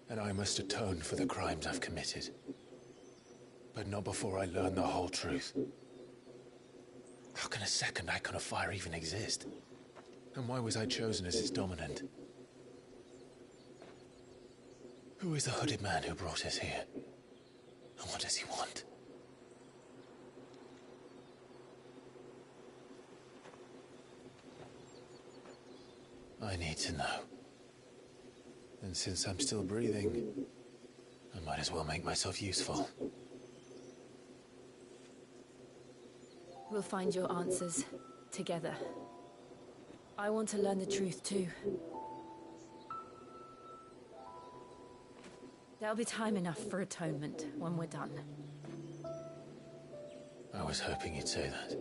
And I must atone for the crimes I've committed. But not before I learn the whole truth. How can a second icon of fire even exist? And why was I chosen as its dominant? Who is the hooded man who brought us here? And what does he want? I need to know. And since I'm still breathing, I might as well make myself useful. We'll find your answers together. I want to learn the truth too. There'll be time enough for atonement when we're done. I was hoping you'd say that.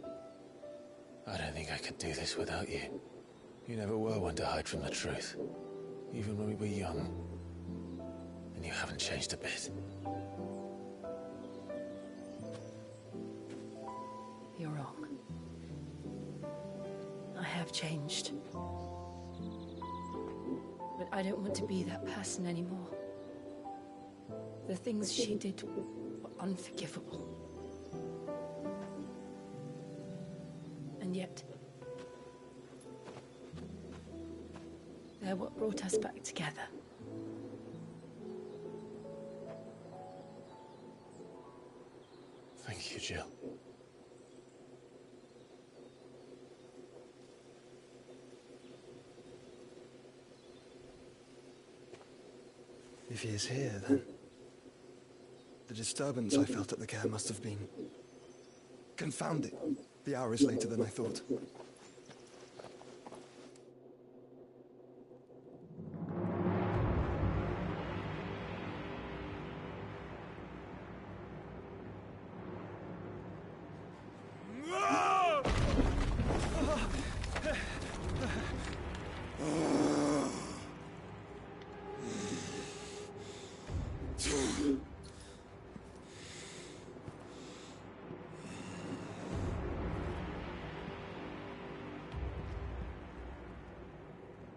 I don't think I could do this without you. You never were one to hide from the truth, even when we were young. And you haven't changed a bit. You're wrong. I have changed. But I don't want to be that person anymore. The things she did were unforgivable. And yet, they're what brought us back together. Thank you, Jill. If he is here, then the disturbance I felt at the care must have been confounded. The hour is later than I thought.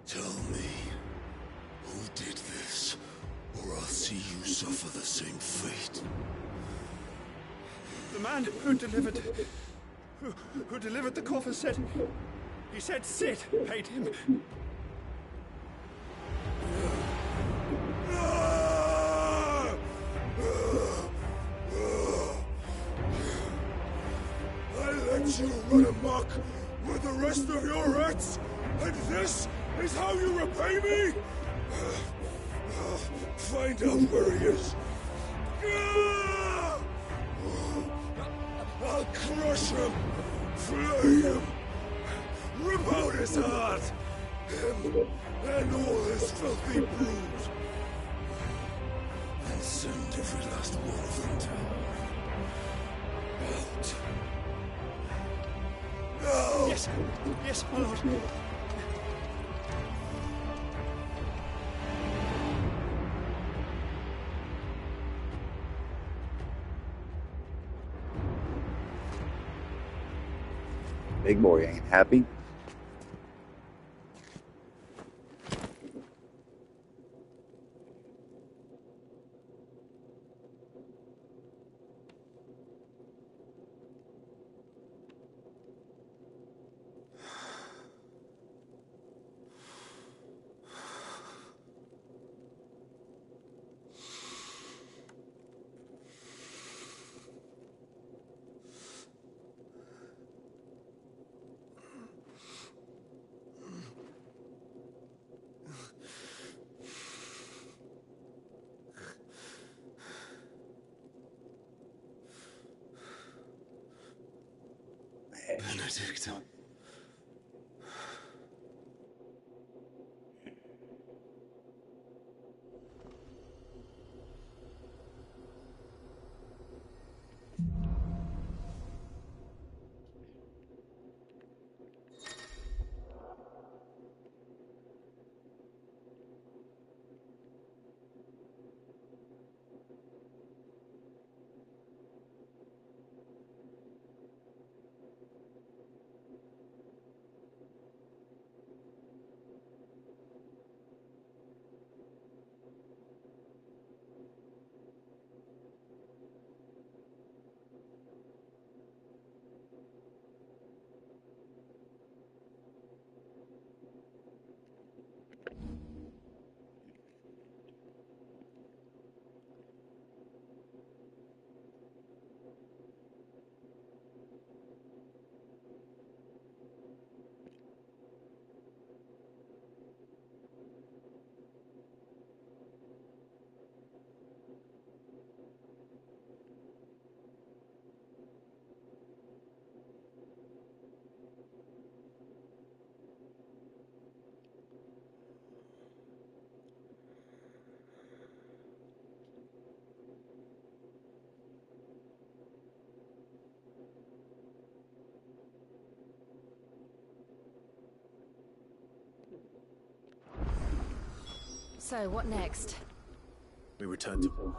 Tell me, who did this, or I'll see you suffer the same fate. The man who delivered the coffer said... He said Sid paid him. I let you run amok with the rest of your rats, and this is how you repay me? Find out where he is. I'll crush him, flay him, rip out his heart, him and all his filthy brood, and send every last one of them down. Out. No! Yes, yes, my lord. Big boy ain't happy. Benedict. So, what next? We return to...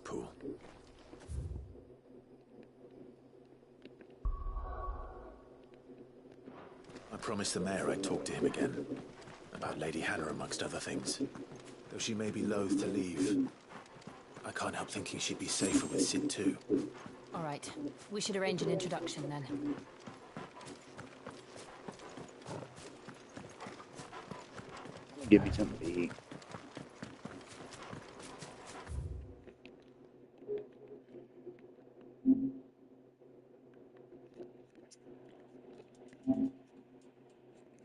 Pool. I promised the mayor I'd talk to him again. About Lady Hannah, amongst other things. Though she may be loath to leave, I can't help thinking she'd be safer with Sid too. All right. We should arrange an introduction then. Give me something to eat.